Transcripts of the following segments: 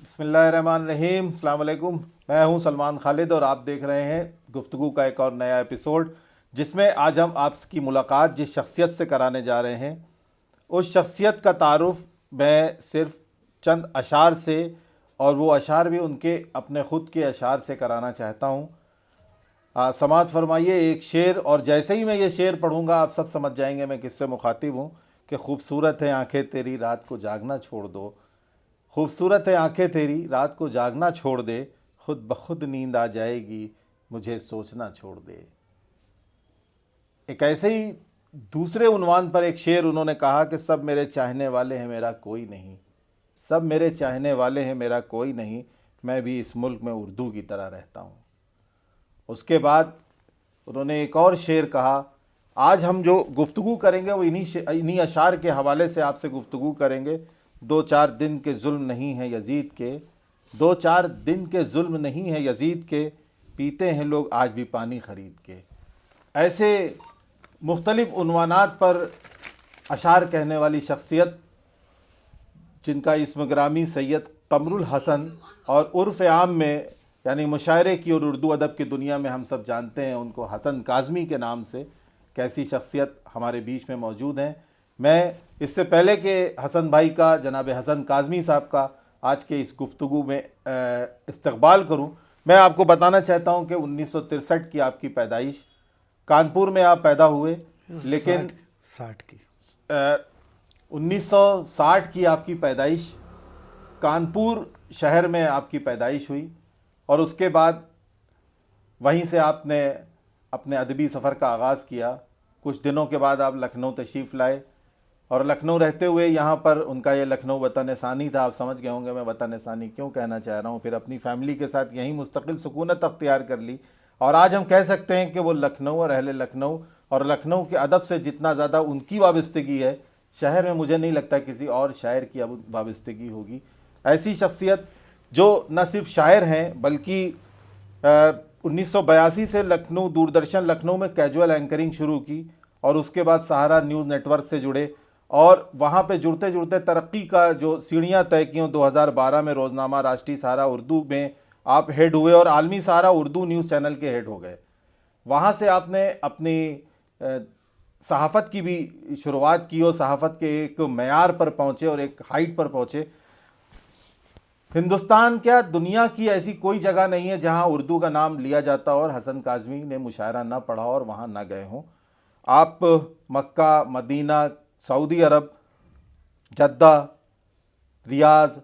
बिस्मिल्लाहिर्रहमानिर्रहीम, अस्सलाम वालेकुम। मैं हूं सलमान खालिद और आप देख रहे हैं गुफ्तगू का एक और नया एपिसोड, जिसमें आज हम आपकी मुलाकात जिस शख्सियत से कराने जा रहे हैं उस शख्सियत का तारुफ मैं सिर्फ चंद अशार से, और वो अशार भी उनके अपने ख़ुद के अशार से कराना चाहता हूँ। समात फरमाइए एक शेर, और जैसे ही मैं ये शेर पढ़ूँगा आप सब समझ जाएंगे मैं किससे मुखातिब हूँ कि खूबसूरत है आंखें तेरी रात को जागना छोड़ दो, खूबसूरत है आंखें तेरी रात को जागना छोड़ दे, खुद ब खुद नींद आ जाएगी मुझे सोचना छोड़ दे। एक ऐसे ही दूसरे उन्वान पर एक शेर उन्होंने कहा कि सब मेरे चाहने वाले हैं मेरा कोई नहीं, सब मेरे चाहने वाले हैं मेरा कोई नहीं, मैं भी इस मुल्क में उर्दू की तरह रहता हूँ। उसके बाद उन्होंने एक और शेर कहा। आज हम जो गुफ्तगू करेंगे वो इन्हीं अशार के हवाले से आपसे गुफ्तगू करेंगे। दो चार दिन के जुल्म नहीं है यजीद के, दो चार दिन के जुल्म नहीं है यजीद के, पीते हैं लोग आज भी पानी ख़रीद के। ऐसे मुख्तलिफ़ उन्वानात पर अशार कहने वाली शख्सियत, जिनका इस्म ग्रामी सैयद कमरुल हसन और उर्फ़ आम में यानी मुशायरे की और उर्दू अदब की दुनिया में हम सब जानते हैं उनको हसन काज़मी के नाम से, कैसी शख्सियत हमारे बीच में मौजूद हैं। मैं इससे पहले कि हसन भाई का, जनाब हसन काज़मी साहब का आज के इस गुफ्तगू में इस्तकबाल करूं, मैं आपको बताना चाहता हूं कि 1963 की आपकी पैदाइश, कानपुर में आप पैदा हुए, लेकिन 60 की 1960 की आपकी पैदाइश, कानपुर शहर में आपकी पैदाइश हुई, और उसके बाद वहीं से आपने अपने अदबी सफ़र का आगाज़ किया। कुछ दिनों के बाद आप लखनऊ तशरीफ़ लाए, और लखनऊ रहते हुए यहाँ पर उनका ये लखनऊ वतन सानी था। आप समझ गए होंगे मैं वतन सानी क्यों कहना चाह रहा हूँ। फिर अपनी फ़ैमिली के साथ यहीं मुस्तकिल सुकूनत अख्तियार कर ली, और आज हम कह सकते हैं कि वो लखनऊ और अहले लखनऊ और लखनऊ के अदब से जितना ज़्यादा उनकी वाबस्तगी है, शहर में मुझे नहीं लगता किसी और शायर की अब वाबस्तगी होगी। ऐसी शख्सियत जो न सिर्फ शायर हैं बल्कि 1982 से लखनऊ दूरदर्शन लखनऊ में कैजुअल एंकरिंग शुरू की, और उसके बाद सहारा न्यूज़ नेटवर्क से जुड़े, और वहाँ पे जुड़ते जुड़ते तरक्की का जो सीढ़ियाँ तय की, 2012 में रोज़नामा राष्ट्रीय सहारा उर्दू में आप हेड हुए और आलमी सहारा उर्दू न्यूज़ चैनल के हेड हो गए। वहाँ से आपने अपनी सहाफ़त की भी शुरुआत की और सहाफ़त के एक मैयार पर पहुँचे और एक हाइट पर पहुँचे। हिंदुस्तान क्या दुनिया की ऐसी कोई जगह नहीं है जहाँ उर्दू का नाम लिया जाता और हसन काज़मी ने मुशायरा ना पढ़ा और वहाँ ना गए हों। आप Mecca, Medina, Saudi Arab, Jeddah, Riyadh,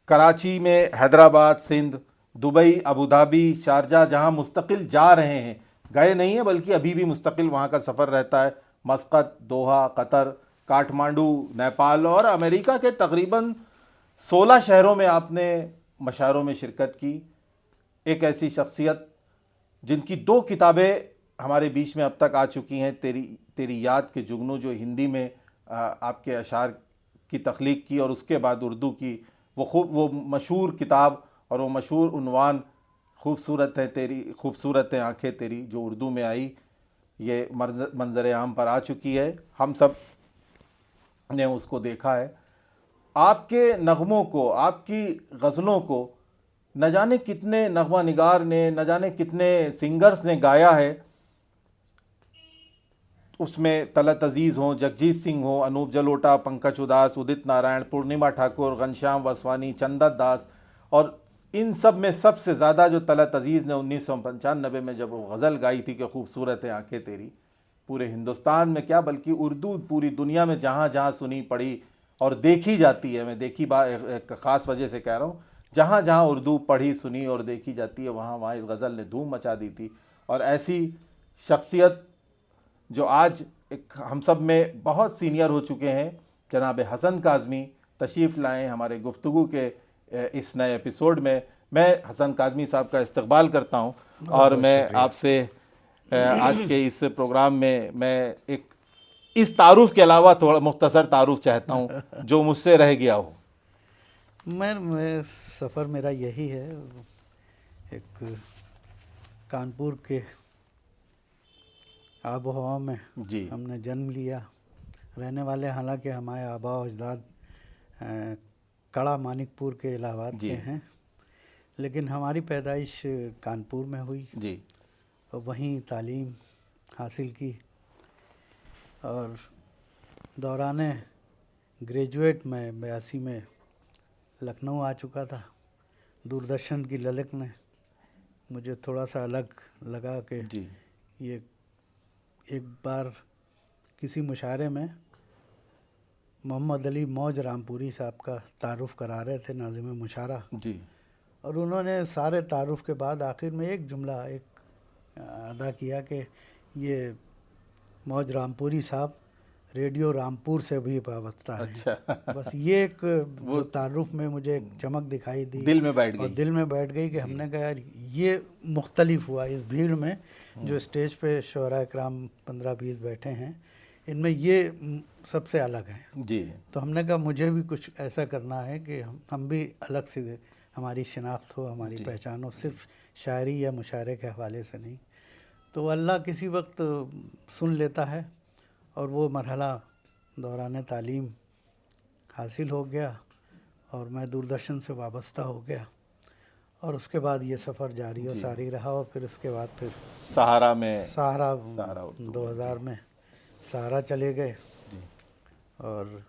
Karachi में, Hyderabad, Sindh, Dubai, Abu Dhabi, Sharjah, जहाँ मुस्तकिल जा रहे हैं, गए नहीं हैं बल्कि अभी भी मुस्तकिल वहाँ का सफ़र रहता है। मस्कत, दोहा, कतर, काठमांडू, नेपाल और अमेरिका के तकरीबन 16 शहरों में आपने मशायरों में शिरकत की। एक ऐसी शख्सियत जिनकी 2 किताबें हमारे बीच में अब तक आ चुकी हैं, तेरी तेरी याद के जुगनू, जो हिंदी में आपके अशार की तख्लीक की, और उसके बाद उर्दू की वो मशहूर किताब और वो मशहूर उन्वान खूबसूरत है तेरी, खूबसूरत है आंखें तेरी, जो उर्दू में आई, ये मंजर आम पर आ चुकी है। हम सब ने उसको देखा है। आपके नगमों को, आपकी गज़लों को न जाने कितने नगमा निगार ने, न जाने कितने सिंगर्स ने गाया है। उसमें तलत अजीज़ हों, जगजीत सिंह हों, अनूप जलोटा, पंकज उदास, उदित नारायण, पूर्णिमा ठाकुर, घनश्याम वासवानी, चंदा दास, और इन सब में सबसे ज़्यादा जो तलत अजीज़ ने 1995 में जब वो गज़ल गाई थी कि खूबसूरत है आंखें तेरी, पूरे हिंदुस्तान में क्या बल्कि उर्दू पूरी दुनिया में जहाँ जहाँ सुनी पढ़ी और देखी जाती है, मैं देखी एक ख़ास वजह से कह रहा हूँ, जहाँ जहाँ उर्दू पढ़ी सुनी और देखी जाती है वहाँ वहाँ इस गज़ल ने धूम मचा दी थी। और ऐसी शख्सियत जो आज एक हम सब में बहुत सीनियर हो चुके हैं, जनाब हसन काज़मी तशरीफ़ लाएँ हमारे गुफ्तगू के इस नए एपिसोड में। मैं हसन काज़मी साहब का इस्तकबाल करता हूँ, और मैं आपसे आज के इस प्रोग्राम में मैं एक इस तारुफ के अलावा थोड़ा मुख्तसर तारुफ चाहता हूँ जो मुझसे रह गया हो। मैं सफ़र मेरा यही है, एक कानपुर के आबो हवा में जी हमने जन्म लिया, रहने वाले हालांकि हमारे आबा अजदाद कड़ा मानिकपुर के इलाहाबाद जी। के हैं, लेकिन हमारी पैदाइश कानपुर में हुई जी। और वहीं तालीम हासिल की। और दौरान ग्रेजुएट मैं 82 में लखनऊ आ चुका था। दूरदर्शन की ललक ने मुझे थोड़ा सा अलग लगा कि जी। ये एक बार किसी मुशायरे में मोहम्मद अली मौज रामपुरी साहब का तारुफ करा रहे थे नाज़िम मुशायरा, जी। और उन्होंने सारे तारुफ के बाद आखिर में एक जुमला अदा किया कि ये मौज रामपुरी साहब रेडियो रामपुर से भी वाबस्ता है। अच्छा। बस ये एक जो तारुफ में मुझे एक चमक दिखाई दी, दिल में बैठ और गई। दिल में बैठ गई कि हमने कहा यार ये मुख्तलिफ हुआ इस भीड़ में जो स्टेज पे शुअरा इकराम 15-20 बैठे हैं, इनमें ये सबसे अलग है। जी। तो हमने कहा मुझे भी कुछ ऐसा करना है कि हम भी अलग से हमारी शिनाख्त हो, हमारी पहचान हो, सिर्फ शायरी या मुशायरे के हवाले से नहीं। तो अल्लाह किसी वक्त सुन लेता है, और वो मरहला दौरान तालीम हासिल हो गया और मैं दूरदर्शन से वाबस्ता हो गया, और उसके बाद ये सफ़र जारी और सारी रहा। और फिर उसके बाद फिर सहारा में सहारा उर्दू 2000 में सहारा चले गए, जी। और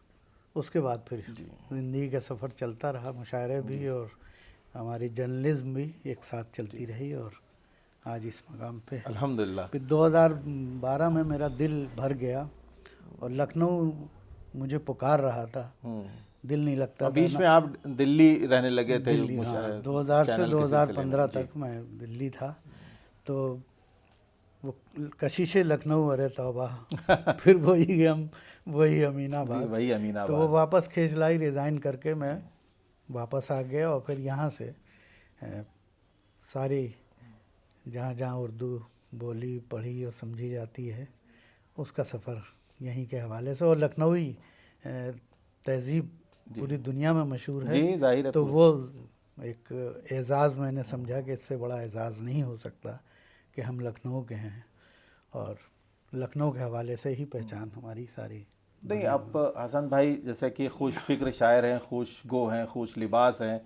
उसके बाद फिर ज़िंदगी का सफ़र चलता रहा, मुशायरे भी और हमारी जर्नलिज्म भी एक साथ चलती रही, और आज इस मकाम पे अल्हम्दुलिल्लाह। फिर 2012 में मेरा दिल भर गया और लखनऊ मुझे पुकार रहा था, दिल नहीं लगता था। बीच में आप दिल्ली रहने लगे थे? दिल्ली, हाँ, 2000 से 2015 तक मैं दिल्ली था। तो वो कशिश लखनऊ, अरे तौबा, फिर वही अमीनाबाद। वही अमीनाबाद। तो वो वापस खेजलाई रिज़ाइन करके मैं वापस आ गया, और फिर यहाँ से सारी जहाँ जहाँ उर्दू बोली पढ़ी और समझी जाती है उसका सफ़र यहीं के हवाले से। और लखनऊई तहज़ीब पूरी दुनिया में मशहूर है। जी, ज़ाहिर है। तो वो एक एज़ाज़ मैंने समझा कि इससे बड़ा एज़ाज़ नहीं हो सकता कि हम लखनऊ के हैं, और लखनऊ के हवाले से ही पहचान हमारी सारी। नहीं, आप हसन भाई जैसे कि खुश फिक्र शायर हैं, खुश गो हैं, खुश लिबास हैं,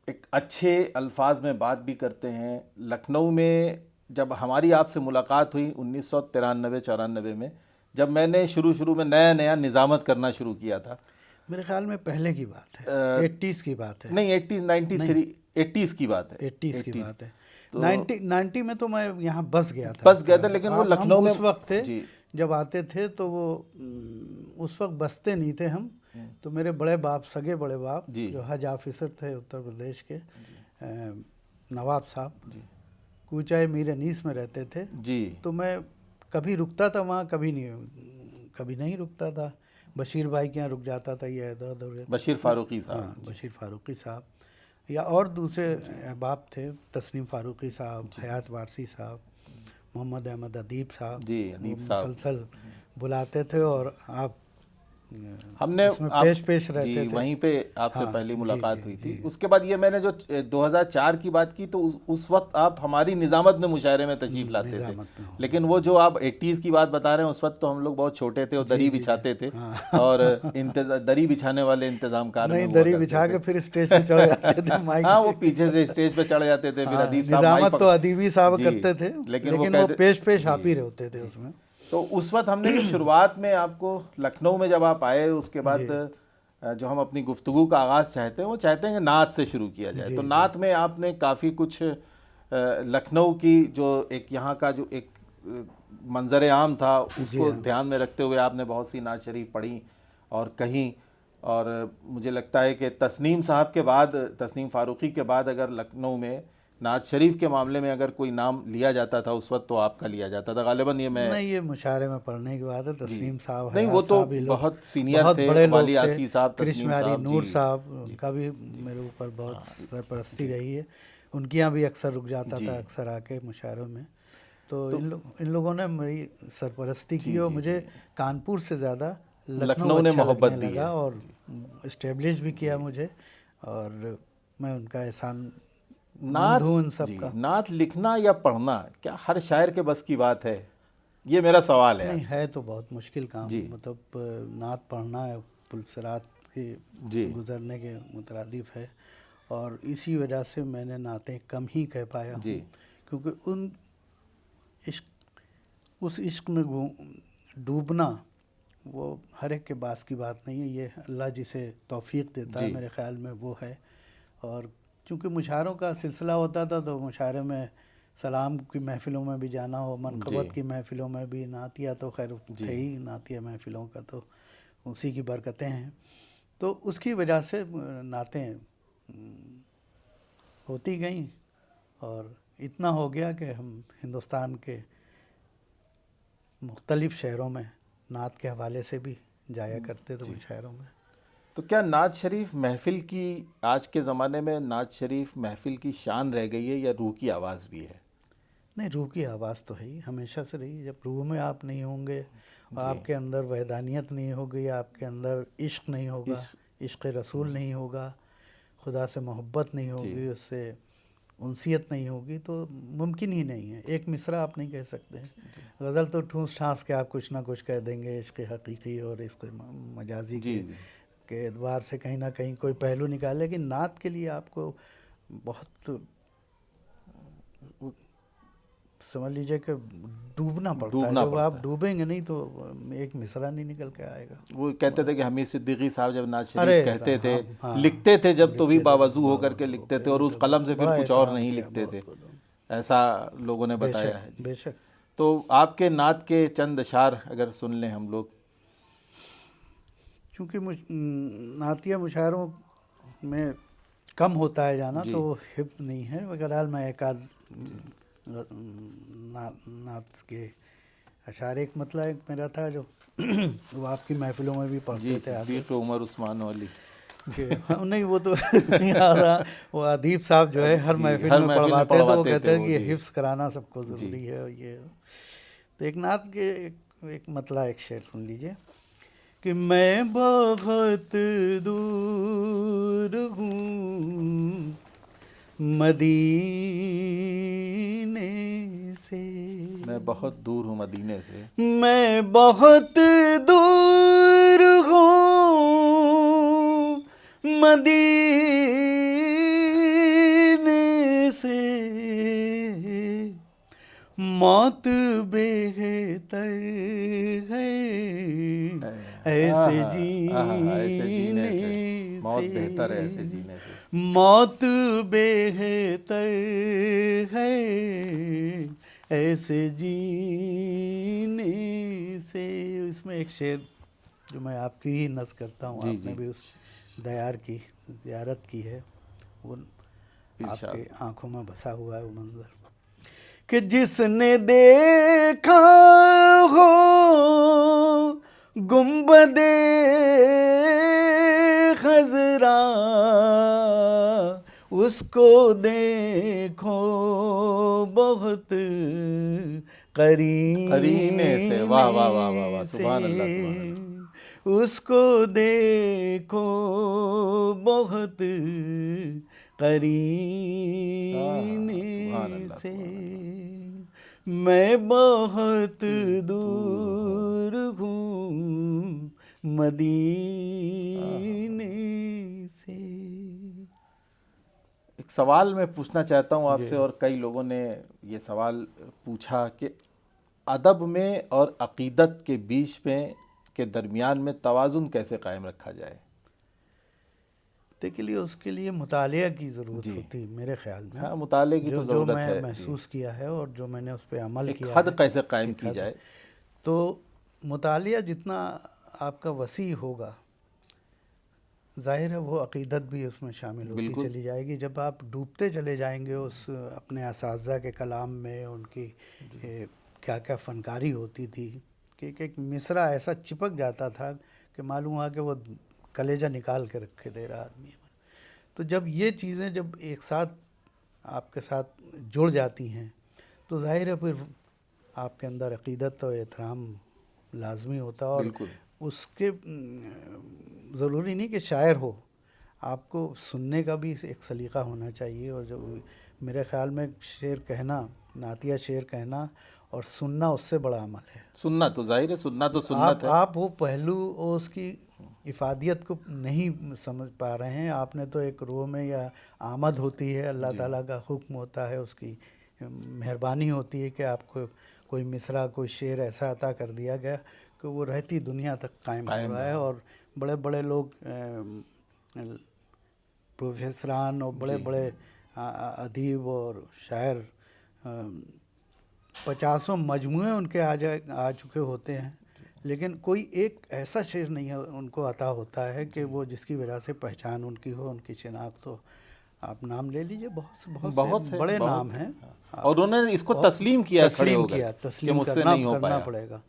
एक अच्छे अल्फाज में बात भी करते हैं। लखनऊ में जब हमारी आपसे मुलाकात हुई 1993-94 में, जब मैंने शुरू में नया निज़ामत करना शुरू किया था, मेरे ख्याल में पहले की बात है, 80s की बात है। नहीं, 80s की बात है। 80s की बात है। 90 में तो मैं यहाँ बस गया था, लेकिन वो लखनऊ में उस वक्त थे जब आते थे, तो वो उस वक्त बसते नहीं थे हम। तो मेरे बड़े बाप, सगे बड़े बाप, जो हज ऑफिसर थे उत्तर प्रदेश के, नवाब साहब, कूचाए मीर अनीस में रहते थे जी। तो मैं कभी रुकता था वहाँ, कभी नहीं रुकता था। बशीर भाई के यहाँ रुक जाता था, ये बशीर फारूकी साहब। हाँ, बशीर फारूकी साहब, या और दूसरे अहबाब थे, तस्नीम फारूकी साहब, हयात वारसी साहब, मोहम्मद अहमद अदीब साहब जी। अदीब साहब मुसलसल बुलाते थे, और आप हमने पेश रहते थे। वहीं पे आपसे पहली मुलाकात हुई थी। उसके बाद ये मैंने जो 2004 की बात की, तो उस वक्त आप हमारी निज़ामत में मुशायरे में तशरीफ़ लाते थे। लेकिन वो जो आप 80s की बात बता रहे हैं, उस वक्त तो हम लोग बहुत छोटे थे और दरी बिछाते थे, और दरी बिछाने वाले इंतजामकार नहीं, दरी बिछा के फिर स्टेज पे चढ़ जाते थे माइक। हाँ, वो पीछे से स्टेज पे चढ़ जाते थे, फिर अदीब साहब निज़ामत तो अदीबी साहब करते थे, लेकिन वो पेश आप ही होते थे उसमें। तो उस वक्त हमने शुरुआत में आपको लखनऊ में जब आप आए, उसके बाद जो हम अपनी गुफ्तगू का आगाज़ चाहते हैं, वो चाहते हैं कि नात से शुरू किया जाए। तो नात में आपने काफ़ी कुछ लखनऊ की जो एक यहाँ का जो एक मंजर आम था, उसको ध्यान में रखते हुए आपने बहुत सी नात शरीफ पढ़ी और कहीं। और मुझे लगता है कि तस्नीम साहब के बाद, तस्नीम फारूकी के बाद, अगर लखनऊ में नात शरीफ के मामले में अगर कोई नाम लिया जाता था उस वक्त, तो आपका लिया जाता था गालिबन। ये मुशायरे में पढ़ने की बात है। तस्नीम साहब, नहीं, वो तो बहुत सीनियर थे, वाली आसी साहब, तस्नीम साहब, नूर साहब का भी मेरे ऊपर बहुत सरपरस्ती रही है। उनके यहाँ भी अक्सर रुक जाता था, अक्सर आके मुशायरों में। तो इन लोगों ने मेरी सरपरस्ती की, और मुझे कानपुर से ज़्यादा लखनऊ ने मोहब्बत दी और इस्टेब्लिश भी किया मुझे, और मैं उनका एहसान नात लिखना या पढ़ना क्या हर शायर के बस की बात है? ये मेरा सवाल है। नहीं, है तो बहुत मुश्किल काम। मतलब नात पढ़ना पुलसरात के जी गुज़रने के मुतरादिफ है, और इसी वजह से मैंने नातें कम ही कह पाया जी। हूँ, क्योंकि उस इश्क में डूबना वो हर एक के बास की बात नहीं है। ये अल्लाह जिसे तौफीक देता है जी मेरे ख़्याल में वो है। और चूँकि मुशायरों का सिलसिला होता था तो मुशायरे में सलाम की महफ़िलों में भी जाना हो, मनक़बत की महफ़िलों में भी, नातिया तो खैर जी थे ही, नातिया महफ़िलों का तो उसी की बरकतें हैं। तो उसकी वजह से नातें होती गईं, और इतना हो गया कि हम हिंदुस्तान के मुख्तलिफ़ शहरों में नात के हवाले से भी जाया करते थे मुशायरों में। तो क्या नात शरीफ महफिल की, आज के ज़माने में नात शरीफ महफिल की शान रह गई है या रूह की आवाज़ भी है? नहीं, रूह की आवाज़ तो है ही, हमेशा से रही। जब रूह में आप नहीं होंगे, जी। आपके अंदर वहदानियत नहीं होगी, आपके अंदर इश्क नहीं होगा, इस इश्क रसूल नहीं होगा, खुदा से मोहब्बत नहीं जी होगी, उससे उनसियत नहीं होगी, तो मुमकिन ही नहीं है। एक मिसरा आप नहीं कह सकते हैं। गज़ल तो ठूस ठांस के आप कुछ ना कुछ कह देंगे, इश्क हकीकी और इश्क मजाजी जी जी के एतबार से कहीं ना कहीं कोई पहलू निकाले, लेकिन नात के लिए आपको बहुत समझ लीजिए कि डूबना पड़ता है। डूबना जब पड़ता आप है। डूबेंगे नहीं तो एक मिसरा नहीं निकल के आएगा। वो कहते थे कि हमीद सिद्दीकी साहब जब नात शरीफ अरे कहते थे, हम हाँ, लिखते थे जब तो भी लिखते थे बावजू होकर के बावजू लिखते थे, होके, और वो उस तो कलम से फिर बड़ा कुछ और एहतराम नहीं किया लिखते थे, बहुत। ऐसा लोगों ने बताया बेशक है। जी। बेशक। तो आपके नात के चंद अशार अगर सुन लें हम लोग। चूँकि नातिया मुशायरों में कम होता है जाना, जी तो वो हिफ्ज़ नहीं है। बहरहाल मैं एक आध नात के अशारे, एक मतलब एक मेरा था जो वो आपकी महफ़िलों में भी जी, पढ़ते थे आके सिद्दीक उमर उस्मान वाली। कि हाँ, नहीं वो तो नहीं आ रहा। वो अदीब साहब जो है हर जी, महफ़िल हर में महफिल में पढ़वाते हैं, तो वो पढ़वाते थे कहते हैं वो। कि ये जी हिफ्ज़ कराना सबको जी ज़रूरी है। और ये तो एक नात के एक मतलब एक शेर सुन लीजिए कि मैं बहुत दूर हूँ मदीने से, मैं बहुत दूर हूँ मदीने से, मैं बहुत दूर हूँ मदीने से, मौत बेहतर है ऐसे आहा ऐसे जीने जीने से, से, मौत बेहतर है ऐसे जीने से। मौत बेहतर है ऐसे जीने से। इसमें एक शेर जो मैं आपकी ही नज़्म करता हूँ, जी आपने जी भी उस दयार की ज़ियारत की है, वो इरशाद। आपके आंखों में बसा हुआ है वो मंज़र कि जिसने देखा हो गुंबदे खजरा उसको देखो बहुत करीने से, वाह वाह वाह वाह वाह, करीने से, सुभान अल्लाह सुभान अल्लाह। उसको देखो बहुत सुभान करीने अल्लाह से, सुभान अल्लाह। मैं बहुत दूर हूँ। दूर हूँ मदीने से। एक सवाल मैं पूछना चाहता हूँ जी आपसे, और कई लोगों ने ये सवाल पूछा कि अदब में और अक़ीदत के बीच में के दरमियान में तवाज़ुन कैसे कायम रखा जाए? के लिए उसके लिए मुतालिया की ज़रूरत जी होती है मेरे ख़्याल में। हाँ, मुताले की जो तो जो ज़रूरत मैं है। जी, महसूस किया है और जो मैंने उस पर अमल एक किया हद है, कैसे कायम एक की हद, जाए? तो मुतालिया जितना आपका वसी होगा, ज़ाहिर है वो अक़ीदत भी उसमें शामिल होती बिल्कुल। चली जाएगी। जब आप डूबते चले जाएंगे उस अपने असातिज़ा के कलाम में, उनकी क्या क्या फ़नकारी होती थी कि एक मिसरा ऐसा चिपक जाता था कि मालूम हुआ कि वो कलेजा निकाल के रखे दे रहा आदमी। तो जब ये चीज़ें जब एक साथ आपके साथ जुड़ जाती हैं, तो ज़ाहिर है फिर आपके अंदर अक़ीदत और एहतराम लाजमी होता है। और बिल्कुल। उसके ज़रूरी नहीं कि शायर हो, आपको सुनने का भी एक सलीक़ा होना चाहिए। और जो मेरे ख़्याल में शेर कहना, नातिया शेर कहना और सुनना उससे बड़ा अमल है। सुनना तो जाहिर है, सुनना तो सुन्नत है। आप वो पहलू और उसकी इफादियत को नहीं समझ पा रहे हैं। आपने तो एक रो में या आमद होती है, अल्लाह ताला का हुक्म होता है, उसकी मेहरबानी होती है कि आपको कोई मिसरा, कोई शेर ऐसा अता कर दिया गया कि वो रहती दुनिया तक कायम हो रहा है। और बड़े बड़े लोग, प्रोफेसरान और बड़े बड़े अदीब और शायर, 50 मजमूए उनके आ चुके होते हैं, लेकिन कोई एक ऐसा शेर नहीं है उनको अता होता है कि वो जिसकी वजह से पहचान उनकी हो, उनकी शिनाख्त हो। आप नाम ले लीजिए, बहुत से बड़े नाम हैं, और उन्होंने इसको तस्लीम किया, तस्लीम करना पड़ेगा।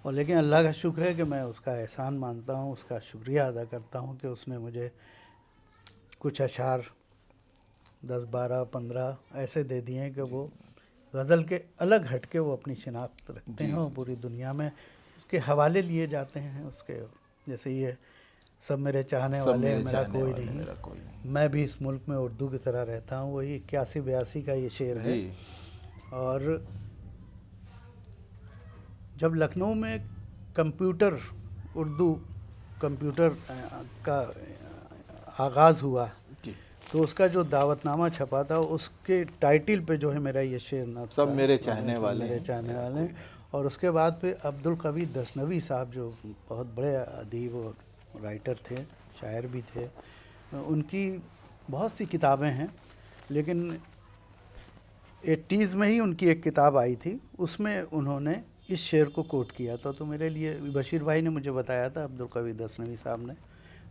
और लेकिन अल्लाह का शुक्र है कि मैं उसका एहसान मानता हूँ, उसका शुक्रिया अदा करता हूँ कि उसने मुझे कुछ अशार 10, 12, 15 ऐसे दे दिए हैं कि वो गज़ल के अलग हट के वो अपनी शिनाख्त रखते हैं और पूरी दुनिया में उसके हवाले लिए जाते हैं। उसके जैसे ये सब मेरे चाहने वाले हैं, मेरा कोई नहीं, मैं भी इस मुल्क में उर्दू की तरह रहता हूँ, वही 81-82 का ये शेर है। और जब लखनऊ में उर्दू कंप्यूटर का आगाज़ हुआ तो उसका जो दावतनामा छपा था उसके टाइटल पे जो है मेरा ये शेर न सब मेरे चाहने वाले हैं। और उसके बाद फिर अब्दुल कवी दसनवी साहब जो बहुत बड़े अदीब और राइटर थे, शायर भी थे, उनकी बहुत सी किताबें हैं, लेकिन 80s में ही उनकी एक किताब आई थी, उसमें उन्होंने इस शेर को कोट किया था। तो मेरे लिए बशीर भाई ने मुझे बताया था, अब्दुल कवी दसनवी साहब ने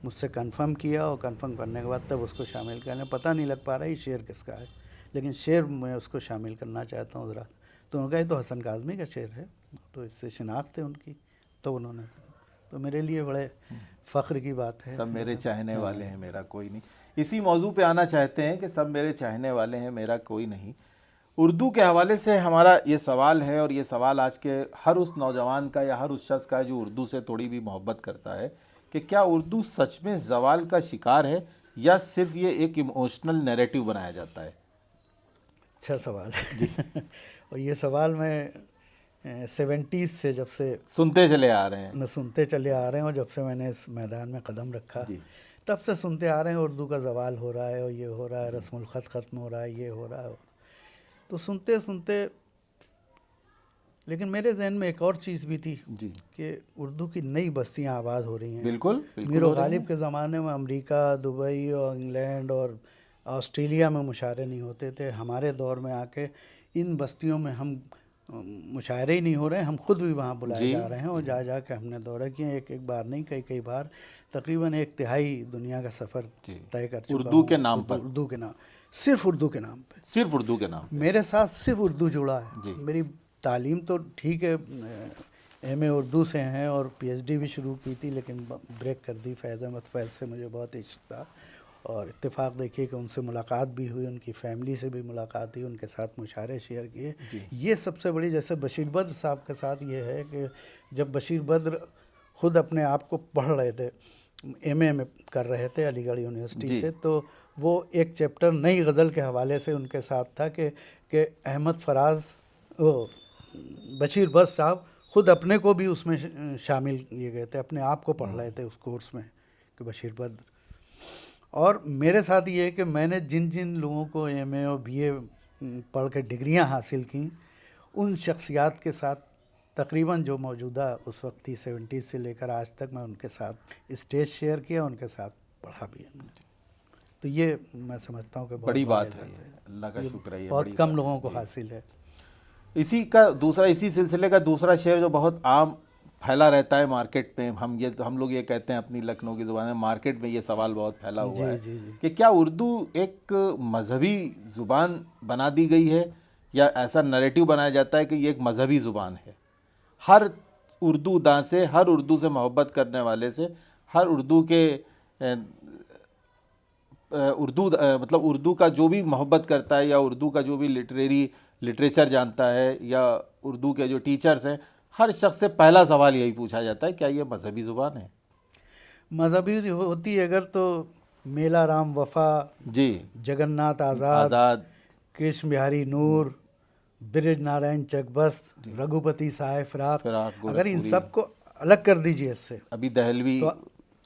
मुझसे कंफर्म किया, और कंफर्म करने के बाद तब उसको शामिल करने, पता नहीं लग पा रहा ये शेर किसका है, लेकिन शेर मैं उसको शामिल करना चाहता हूँ ज़रा। तो उन्होंने कहा तो हसन काज़मी का शेर है, तो इससे शिनाख्त है उनकी, तो उन्होंने, तो मेरे लिए बड़े फ़ख्र की बात है। सब मेरे चाहने वाले हैं, मेरा कोई नहीं। इसी मौजू पे आना चाहते हैं कि सब मेरे चाहने वाले हैं, मेरा कोई नहीं। उर्दू के हवाले से हमारा ये सवाल है, और ये सवाल आज के हर उस नौजवान का या हर उस शख्स का जो उर्दू से थोड़ी भी मोहब्बत करता है, कि क्या उर्दू सच में ज़वाल का शिकार है या सिर्फ ये एक इमोशनल नैरेटिव बनाया जाता है? अच्छा सवाल है जी। और ये सवाल मैं 70s से जब से सुनते चले आ रहे हैं, और जब से मैंने इस मैदान में कदम रखा तब से सुनते आ रहे हैं, उर्दू का ज़वाल हो रहा है, और ये हो रहा है, रस्मुल ख़त ख़त्म हो रहा है, ये हो रहा है। तो सुनते सुनते, लेकिन मेरे जहन में एक और चीज़ भी थी जी कि उर्दू की नई बस्तियां आबाद हो रही हैं। बिल्कुल मीर गालिब के ज़माने में अमेरिका, दुबई और इंग्लैंड और ऑस्ट्रेलिया में मुशायरे नहीं होते थे। हमारे दौर में आके इन बस्तियों में हम मुशायरे ही नहीं हो रहे हैं, हम खुद भी वहाँ बुलाए जा रहे हैं, और जा के हमने दौरे किए, एक बार नहीं, कई बार, तकरीबन 1/3 दुनिया का सफ़र तय कर चुका हूँ उर्दू के नाम पर, उर्दू के नाम, सिर्फ उर्दू के नाम पे, सिर्फ उर्दू के नाम। मेरे साथ सिर्फ उर्दू जुड़ा है। मेरी तालीम तो ठीक है, MA उर्दू से हैं और PhD भी शुरू की थी, लेकिन ब्रेक कर दी। फैज़ अहमद फैज़ से मुझे बहुत इश्क था, और इत्तेफाक देखिए कि उनसे मुलाकात भी हुई, उनकी फ़ैमिली से भी मुलाकात हुई, उनके साथ मुशायरे शेयर किए। ये सबसे बड़ी, जैसे बशीर बद्र साहब के साथ ये है कि जब बशीर बद्र ख़ुद अपने आप को पढ़ रहे थे, MA में कर रहे थे अलीगढ़ यूनिवर्सिटी से, तो वो एक चैप्टर नई गज़ल के हवाले से उनके साथ था कि अहमद फराज, वो बशीर बद्र साहब ख़ुद अपने को भी उसमें शामिल किए गए थे, अपने आप को पढ़ रहे थे उस कोर्स में कि बशीर बद्र। और मेरे साथ ये है कि मैंने जिन जिन लोगों को MA और BA पढ़ के डिग्रियाँ हासिल की, उन शख्सियात के साथ तकरीबन जो मौजूदा उस वक्त थी 70s से लेकर आज तक, मैं उनके साथ स्टेज शेयर किया, उनके साथ पढ़ा भी है। तो ये मैं समझता हूँ कि बड़ी बात है, अल्लाह का शुक्र है, बहुत कम लोगों को हासिल है। इसी सिलसिले का दूसरा शेर जो बहुत आम फैला रहता है मार्केट में, हम लोग ये कहते हैं अपनी लखनऊ की ज़ुबान में, मार्केट में ये सवाल बहुत फैला हुआ है कि क्या उर्दू एक मजहबी ज़ुबान बना दी गई है, या ऐसा नैरेटिव बनाया जाता है कि ये एक मजहबी ज़ुबान है। हर उर्दू दां से, हर उर्दू से मोहब्बत करने वाले से, हर उर्दू के मतलब उर्दू का जो भी मोहब्बत करता है, या उर्दू का जो भी लिटरेचर जानता है, या उर्दू के जो टीचर्स हैं, हर शख्स से पहला सवाल यही पूछा जाता है, क्या ये मजहबी ज़ुबान है? मजहबी होती अगर तो मेला राम वफ़ा, जी, जगन्नाथ आज़ाद, कृष्ण बिहारी नूर, ब्रिज नारायण चकबस्त, रघुपति साय फिराक, फिराक, अगर इन गोरखपुरी। सब को अलग कर दीजिए इससे अभी दहलवी तो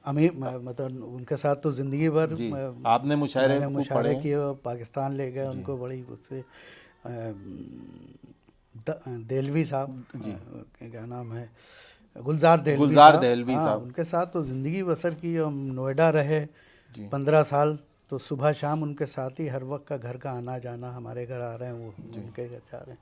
अमीर मतलब उनके साथ तो ज़िंदगी भर जी, आपने मुशायरे मैंने खूब मुशायरे पढ़े हैं। किए और पाकिस्तान ले गए उनको, बड़ी उससे देलवी साहब, क्या नाम है, गुलजार देलवी गुलजार साहब, दहलवी हाँ, साहब। उनके साथ तो ज़िंदगी बसर की। हम नोएडा रहे 15 साल, तो सुबह शाम उनके साथ ही हर वक्त का घर का आना जाना, हमारे घर आ रहे हैं, वो उनके घर जा रहे हैं।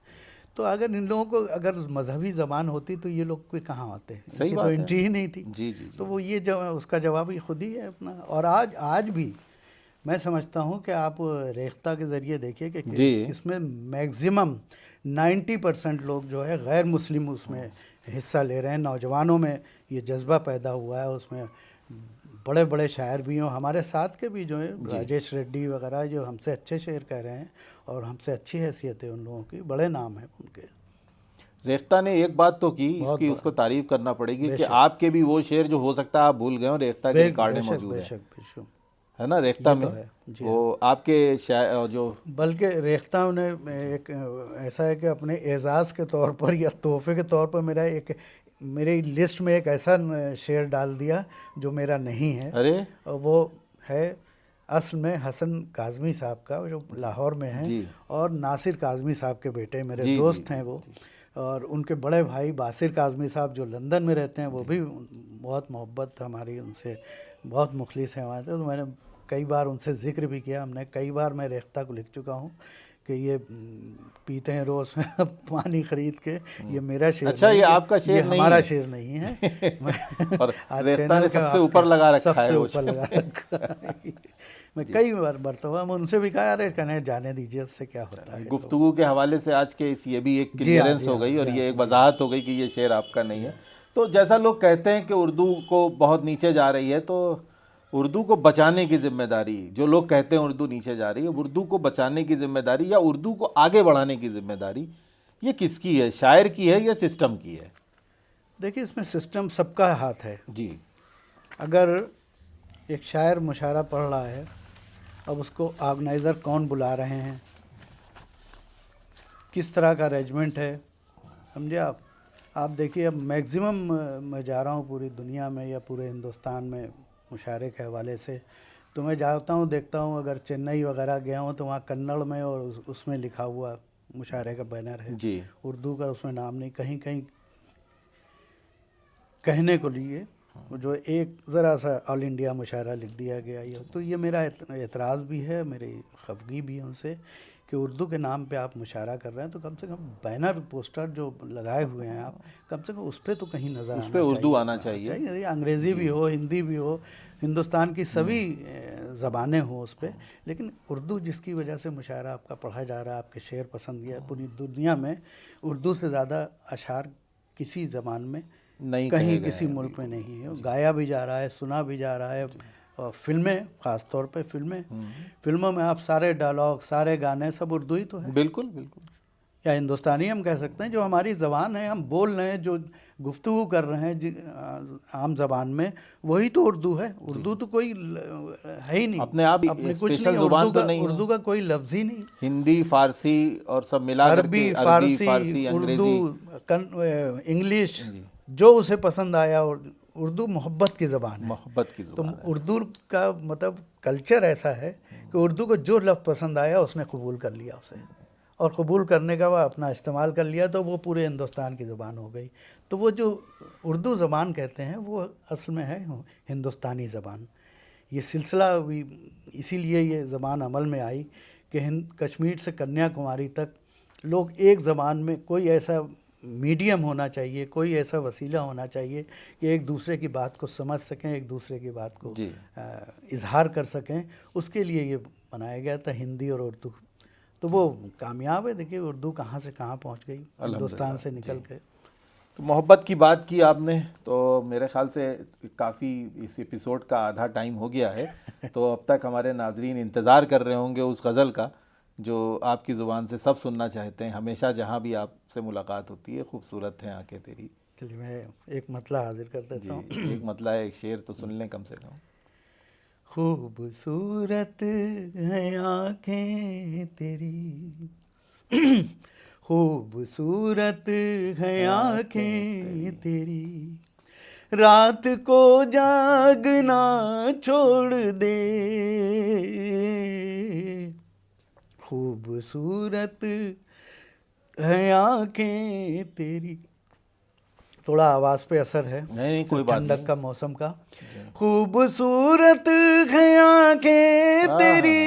तो अगर इन लोगों को अगर मजहबी ज़बान होती तो ये लोग कोई कहाँ आते, सही इनकी तो बात है। एंट्री ही नहीं थी। जी जी तो जी वो ये जवाब, उसका जवाब ही खुद ही है अपना। और आज भी मैं समझता हूँ कि आप रेख्ता के ज़रिए देखिए कि जी इसमें मैक्सिमम 90% लोग जो है गैर मुस्लिम उसमें हिस्सा ले रहे हैं। नौजवानों में ये जज्बा पैदा हुआ है, उसमें बड़े बड़े शायर भी हों, हमारे साथ के भी जो है राजेश रेड्डी वगैरह, जो हमसे अच्छे शेर कह रहे हैं और हमसे अच्छी हैसियत है उन लोगों की, बड़े नाम हैं उनके। रेख्ता ने एक बात तो की, बहुत इसकी उसको तारीफ करना पड़ेगी कि बेशक। आपके भी वो शेर जो हो सकता है आप भूल गए हो, रेख्ता के रिकॉर्ड में बेशक मौजूद बेशक बेशक, है ना रेख्ता ये में। तो है जी। वो आपके जो बल्कि रेख्ता ने एक ऐसा है कि अपने एजाज़ के तौर पर या तोहफे के तौर पर मेरी लिस्ट में एक ऐसा शेर डाल दिया जो मेरा नहीं है। अरे और वो है असल में हसन काज़मी साहब का, जो लाहौर में हैं, जी और नासिर काज़मी साहब के बेटे, मेरे जी जी दोस्त हैं जी वो। जी। और उनके बड़े भाई बासिर काज़मी साहब जो लंदन में रहते हैं, वो भी बहुत मोहब्बत हमारी उनसे, बहुत मुखलिस हैं हमारे। तो मैंने कई बार उनसे ज़िक्र भी किया, हमने कई बार, मैं रेख्ता को लिख चुका हूँ कि ये पीते हैं रोज़ पानी खरीद के, ये मेरा शेर अच्छा, नहीं, ये आपका शेर ये नहीं हमारा है। शेर नहीं है। और आज रेख्ता चैनल ने का सबसे आपका ऊपर लगा रखा है सबसे वो ऊपर शेर। लगा रखा है। मैं कई बार मरतबा मैं उनसे भी कहा, अरे कहने जाने दीजिए, इससे क्या होता है। गुफ्तगू के हवाले से आज के ये भी एक जी हाँ, क्लियरेंस जी हो हाँ, गई जी और हाँ, ये एक जी हाँ। वजाहत हो गई कि ये शेर आपका नहीं है। तो जैसा लोग कहते हैं कि उर्दू को बहुत नीचे जा रही है, तो उर्दू को बचाने की जिम्मेदारी, जो लोग कहते हैं उर्दू नीचे जा रही है, उर्दू को बचाने की जिम्मेदारी या उर्दू को आगे बढ़ाने की जिम्मेदारी ये किसकी है? शायर की है या सिस्टम की है? देखिए, इसमें सिस्टम सबका हाथ है। जी अगर एक शायर मुशायरा पढ़ रहा है, अब उसको ऑर्गेनाइज़र कौन बुला रहे हैं, किस तरह का अरेंजमेंट है, समझे आप देखिए, अब मैक्सिमम मैं जा रहा हूँ पूरी दुनिया में या पूरे हिंदुस्तान में मुशायरे के हवाले से, तो मैं जाता हूँ, देखता हूँ, अगर चेन्नई वगैरह गया हूँ तो वहाँ कन्नड़ में और उसमें लिखा हुआ मुशायरे का बैनर है, जी उर्दू का उसमें नाम नहीं। कहीं कहीं कहने को लिए जो एक ज़रा सा ऑल इंडिया मुशायरा लिख दिया गया, ये तो ये मेरा एतराज़ भी है, मेरी खफगी भी है उनसे कि उर्दू के नाम पे आप मुशायरा कर रहे हैं, तो कम से कम बैनर पोस्टर जो लगाए हुए हैं आप, कम से कम उस पर तो कहीं नज़र उस आना पे उर्दू चाहिए। आना चाहिए। अंग्रेज़ी भी हो, हिंदी भी हो, हिंदुस्तान की सभी ज़बानें हों उस पर, लेकिन उर्दू जिसकी वजह से मुशायरा आपका पढ़ा जा रहा है, आपके शेर पसंद किया, पूरी दुनिया में उर्दू से ज़्यादा अशार किसी ज़बान में नहीं कहीं कहे गए किसी हैं, मुल्क में बिल्कुल। नहीं है। गाया भी जा रहा है, सुना भी जा रहा है। और फिल्में, ख़ास तौर पे फिल्मों में आप सारे डायलॉग, सारे गाने सब उर्दू ही तो है, बिल्कुल बिल्कुल। या हिंदुस्तानी हम कह सकते हैं, जो हमारी ज़बान है, हम बोल रहे हैं, जो गुफ्तगू कर रहे हैं आम ज़बान में, वही तो उर्दू है। उर्दू तो कोई है ही नहीं, अपने आप अपने कुछ स्पेशल नहीं, जुबान तो नहीं है। उर्दू का कोई लफ्ज़ ही नहीं। हिंदी, फारसी और सब मिला करके, अरबी, अरबी, फारसी, फारसी, उर्दू, अंग्रेजी, इंग्लिश, जी, जो उसे पसंद आया। उर्दू मोहब्बत की ज़बान है। मोहब्बत की तो जुबान है। उर्दू का मतलब कल्चर ऐसा है कि उर्दू को जो लफ्ज़ पसंद आया उसने कबूल कर लिया उसे, और कबूल करने का वह अपना इस्तेमाल कर लिया, तो वो पूरे हिंदुस्तान की ज़बान हो गई। तो वो जो उर्दू ज़बान कहते हैं वो असल में है हिंदुस्तानी ज़बान। ये सिलसिला भी इसीलिए ये ज़बान अमल में आई कि कश्मीर से कन्याकुमारी तक लोग एक ज़बान में, कोई ऐसा मीडियम होना चाहिए, कोई ऐसा वसीला होना चाहिए कि एक दूसरे की बात को समझ सकें, एक दूसरे की बात को जी इजहार कर सकें। उसके लिए ये बनाया गया था, हिंदी और उर्दू। तो वो कामयाब है। देखिए उर्दू कहाँ से कहाँ पहुँच गई, हिंदुस्तान से निकल के। तो मोहब्बत की बात की आपने, तो मेरे ख्याल से काफ़ी इस एपिसोड का आधा टाइम हो गया है। तो अब तक हमारे नाजरीन इंतज़ार कर रहे होंगे उस गज़ल का जो आपकी ज़ुबान से सब सुनना चाहते हैं। हमेशा जहाँ भी आपसे मुलाकात होती है, खूबसूरत हैं आंखें तेरी। चलिए मैं एक मतला हाजिर कर देता हूँ। जी, एक मतलब है, एक शेर तो सुन लें कम से कम। खूबसूरत हैं आँखें तेरी, खूबसूरत है आंखें तेरी, रात को जागना छोड़ दे, खूबसूरत है आंखें तेरी। थोड़ा आवाज़ पे असर है, नहीं कोई बात ठंडक नहीं। का मौसम का। खूबसूरत है आंखें तेरी,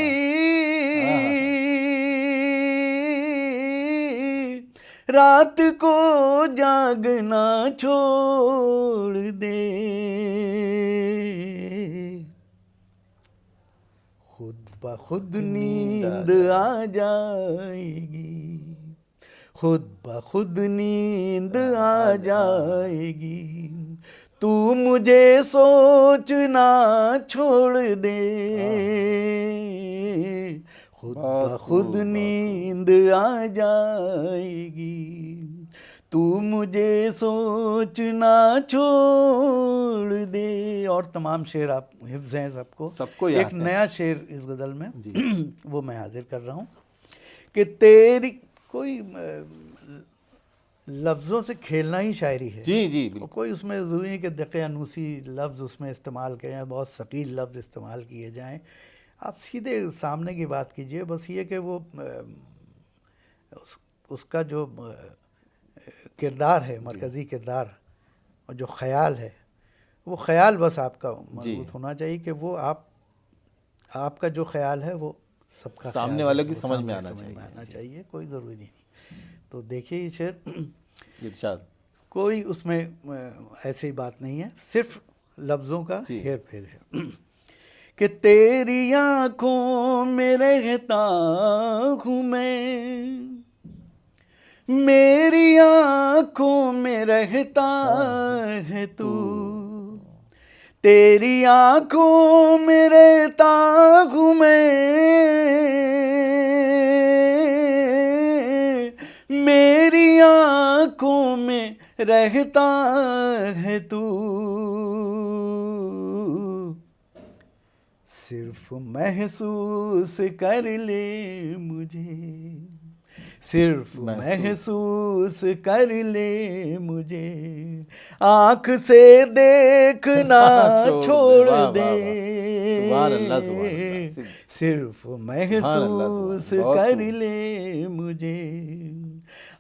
रात को जागना छोड़ दे, खुद ब खुद नींद आ जाएगी, खुद ब खुद नींद आ जाएगी, तू मुझे सोचना छोड़ दे, खुद ब खुद नींद आ जाएगी, तू मुझे सोचना छोड़ दे। और तमाम शेर आप हिफ्ज़ हैं सबको याद एक है। नया शेर इस गज़ल में वो मैं हाजिर कर रहा हूँ कि तेरी कोई लफ्ज़ों से खेलना ही शायरी है। जी जी और कोई उसमें ज़रूरी है कि दक़-ए-अनूसी लफ्ज़ उसमें इस्तेमाल किए जाएँ, बहुत सकील लफ्ज़ इस्तेमाल किए जाएँ। आप सीधे सामने की बात कीजिए, बस ये कि वो उसका जो किरदार है, मरकज़ी किरदार, और जो ख़याल है, वो ख़याल बस आपका मज़बूत होना चाहिए कि वो आपका जो ख़याल है वो सबका सामने वाले की समझ में आना चाहिए। कोई ज़रूरी नहीं। तो देखिए शेर, इरशाद, कोई उसमें ऐसी बात नहीं है, सिर्फ लफ्ज़ों का हेर फेर है कि तेरी आँखों में रहता हूँ मैं, मेरी आँखों में रहता है तू, तेरी आँखों में रहता हूँ मैं, मेरी आँखों में रहता है तू, सिर्फ महसूस कर ले मुझे, सिर्फ महसूस कर ले मुझे, आँख से देखना छोड़ दे, सिर्फ महसूस कर ले मुझे,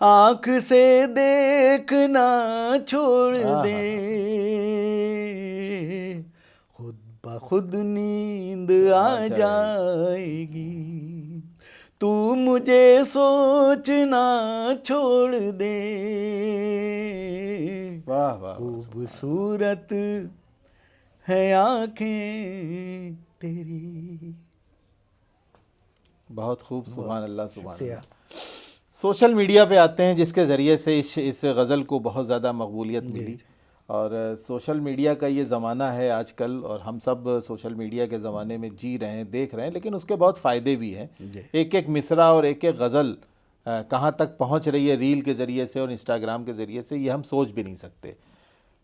आँख से देखना छोड़ दे, खुद ब खुद नींद आ जाएगी, तू मुझे सोचना छोड़ दे, वाह वाह, खूबसूरत है आँखें तेरी। बहुत खूब, सुभान अल्लाह सुभान अल्लाह। सोशल मीडिया पे आते हैं जिसके ज़रिए से इस गज़ल को बहुत ज़्यादा मकबूलियत मिली, और सोशल मीडिया का ये ज़माना है आजकल, और हम सब सोशल मीडिया के ज़माने में जी रहे हैं, देख रहे हैं, लेकिन उसके बहुत फ़ायदे भी हैं। एक एक मिसरा और एक एक गज़ल कहाँ तक पहुँच रही है रील के ज़रिए से और इंस्टाग्राम के ज़रिए से, ये हम सोच भी नहीं सकते।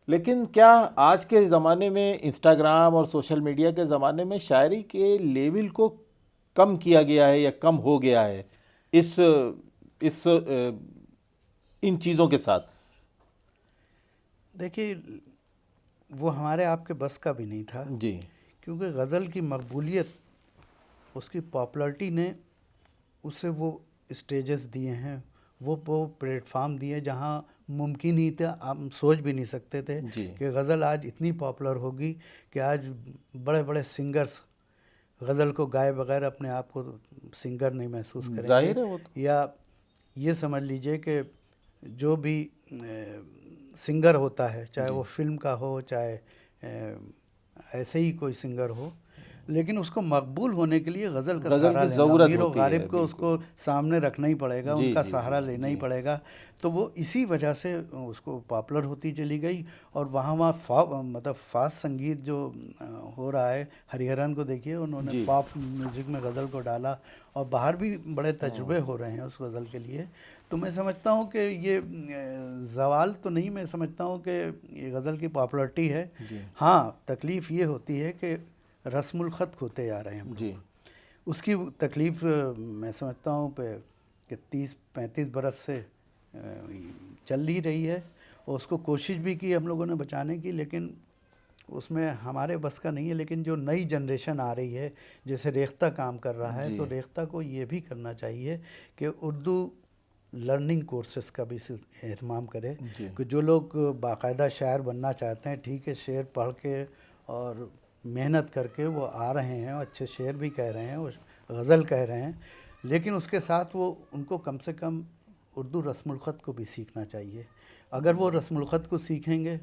लेकिन क्या आज के ज़माने में, इंस्टाग्राम और सोशल मीडिया के ज़माने में, शायरी के लेवल को कम किया गया है या कम हो गया है इन चीज़ों के साथ? देखिए, वो हमारे आपके बस का भी नहीं था जी, क्योंकि गज़ल की मकबूलियत, उसकी पॉपुलैरिटी ने उसे वो स्टेजेस दिए हैं, वो प्लेटफार्म दिए जहाँ मुमकिन ही था, हम सोच भी नहीं सकते थे कि गज़ल आज इतनी पॉपुलर होगी कि आज बड़े बड़े सिंगर्स गज़ल को गाए बगैर अपने आप को सिंगर नहीं महसूस करेंगे। जाहिर है वो तो। या ये समझ लीजिए कि जो भी सिंगर होता है, चाहे वो फिल्म का हो, चाहे ऐसे ही कोई सिंगर हो, लेकिन उसको मकबूल होने के लिए गज़ल का सहारा लेना, अमीर और गालिब को उसको सामने रखना ही पड़ेगा, उनका सहारा लेना ही पड़ेगा। तो वो इसी वजह से उसको पॉपुलर होती चली गई। और वहाँ मतलब फास्ट संगीत जो हो रहा है, हरिहरन को देखिए, उन्होंने पॉप म्यूज़िक में गज़ल को डाला, और बाहर भी बड़े तजुर्बे हो रहे हैं उस गज़ल के लिए। तो मैं समझता हूँ कि ये ज़वाल तो नहीं, मैं समझता हूँ कि ये गज़ल की पॉपुलरिटी है। हाँ, तकलीफ़ ये होती है कि रस्मुल ख़त खोते जा रहे हैं हम जी, उसकी तकलीफ़ मैं समझता हूँ पे कि 30-35 बरस से चल ही रही है, और उसको कोशिश भी की हम लोगों ने बचाने की, लेकिन उसमें हमारे बस का नहीं है। लेकिन जो नई जनरेशन आ रही है, जैसे रेख्ता काम कर रहा है, जी। तो रेख्ता को ये भी करना चाहिए कि उर्दू लर्निंग कोर्सेज़ का भी एहतमाम करे, जी। कि जो लोग बाकायदा शायर बनना चाहते हैं, ठीक है, शेर पढ़ के और मेहनत करके वो आ रहे हैं, और अच्छे शेर भी कह रहे हैं और गज़ल कह रहे हैं, लेकिन उसके साथ वो उनको कम से कम उर्दू रस्मुल ख़त को भी सीखना चाहिए। अगर वो रस्मुल ख़त को सीखेंगे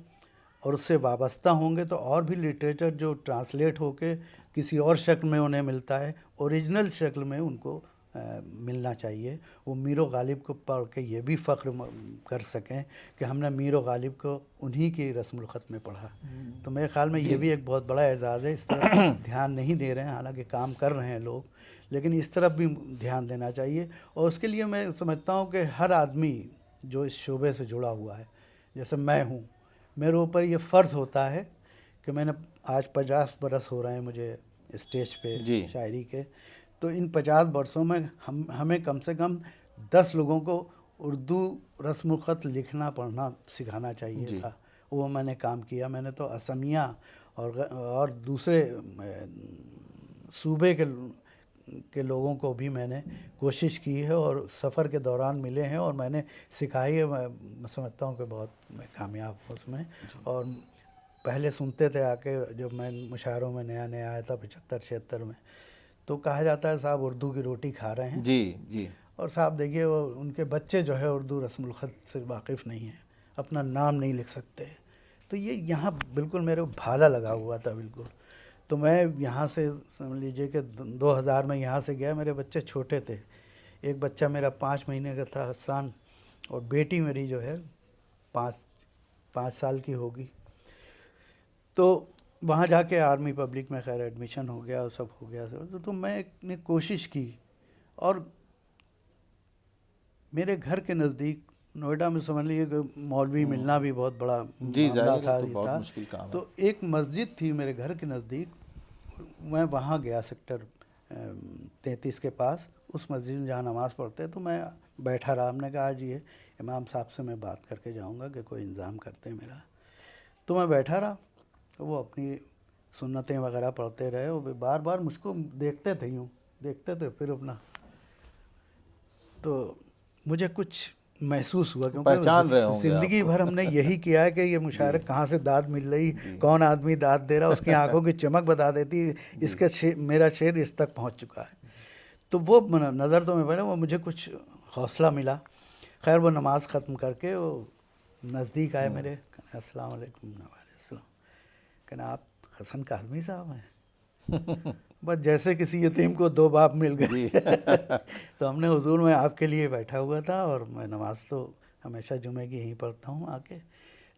और उससे वाबस्ता होंगे, तो और भी लिटरेचर जो ट्रांसलेट होके किसी और शक्ल में उन्हें मिलता है, ओरिजिनल शक्ल में उनको मिलना चाहिए। वो मीर गालिब को पढ़ के ये भी फ़ख्र कर सकें कि हमने मीर गालिब को उन्हीं की रस्मुल ख़त में पढ़ा। तो मेरे ख़्याल में ये भी एक बहुत बड़ा एजाज़ है। इस तरफ ध्यान नहीं दे रहे हैं, हालांकि काम कर रहे हैं लोग, लेकिन इस तरफ भी ध्यान देना चाहिए। और उसके लिए मैं समझता हूँ कि हर आदमी जो इस शोबे से जुड़ा हुआ है, जैसे मैं हूँ, मेरे ऊपर ये फ़र्ज़ होता है कि मैंने आज 50 बरस हो रहे हैं मुझे स्टेज पे जी। शायरी के, तो इन 50 बरसों में हमें कम से कम 10 लोगों को उर्दू रस्म ख़त लिखना पढ़ना सिखाना चाहिए जी। था। वो मैंने काम किया। मैंने तो असमिया और दूसरे सूबे के लोगों को भी मैंने कोशिश की है, और सफ़र के दौरान मिले हैं और मैंने सिखाई है। मैं समझता हूँ कि बहुत मैं कामयाब हूँ उसमें। और पहले सुनते थे आके, जब मैं मुशायरों में नया नया आया था 75-76 में, तो कहा जाता है साहब उर्दू की रोटी खा रहे हैं। जी। जी। और साहब देखिए, वो उनके बच्चे जो है उर्दू रस्मुल ख़त से वाकिफ़ नहीं हैं, अपना नाम नहीं लिख सकते। तो ये यहाँ बिल्कुल मेरे को भाला लगा हुआ था बिल्कुल। तो मैं यहाँ से समझ लीजिए कि 2000 में यहाँ से गया। मेरे बच्चे छोटे थे। एक बच्चा मेरा 5 महीने का था, हसन, और बेटी मेरी जो है 5 साल की होगी। तो वहाँ जाके आर्मी पब्लिक में खैर एडमिशन हो गया और सब हो गया। तो मैंने कोशिश की, और मेरे घर के नज़दीक नोएडा में समझ लीजिए कि मौलवी मिलना भी बहुत बड़ा जी, मामला ज़ाहिर है, था तो ये बहुत था। मुश्किल काम है। तो एक मस्जिद थी मेरे घर के नज़दीक, मैं वहाँ गया सेक्टर 33 के पास, उस मस्जिद में जहाँ नमाज़ पढ़ते, तो मैं बैठा रहा। हमने कहा आज ये इमाम साहब से मैं बात करके जाऊँगा कि कोई इंतज़ाम करते हैं मेरा। तो मैं बैठा रहा, वो अपनी सुन्नतें वगैरह पढ़ते रहे, और बार बार मुझको देखते थे, यूँ देखते थे, फिर अपना। तो मुझे कुछ महसूस हुआ, पहचान रहे क्योंकि होंगे ज़िंदगी आप। भर हमने यही किया है कि ये मुशायरे कहाँ से दाद मिल रही, कौन आदमी दाद दे रहा, उसकी आंखों की चमक बता देती इसका मेरा शेर इस तक पहुँच चुका है। तो वो नज़र तो मैं पड़ा, वो मुझे कुछ हौसला मिला। खैर वो नमाज़ ख़त्म करके वो नज़दीक आए मेरे, अस्सलाम वालेकुम। कहना आप हसन काज़मी साहब हैं? बस जैसे किसी यतीम को 2 बाप मिल गए। तो हमने हुजूर में आपके लिए बैठा हुआ था, और मैं नमाज़ तो हमेशा जुमे की यहीं पढ़ता हूँ आके,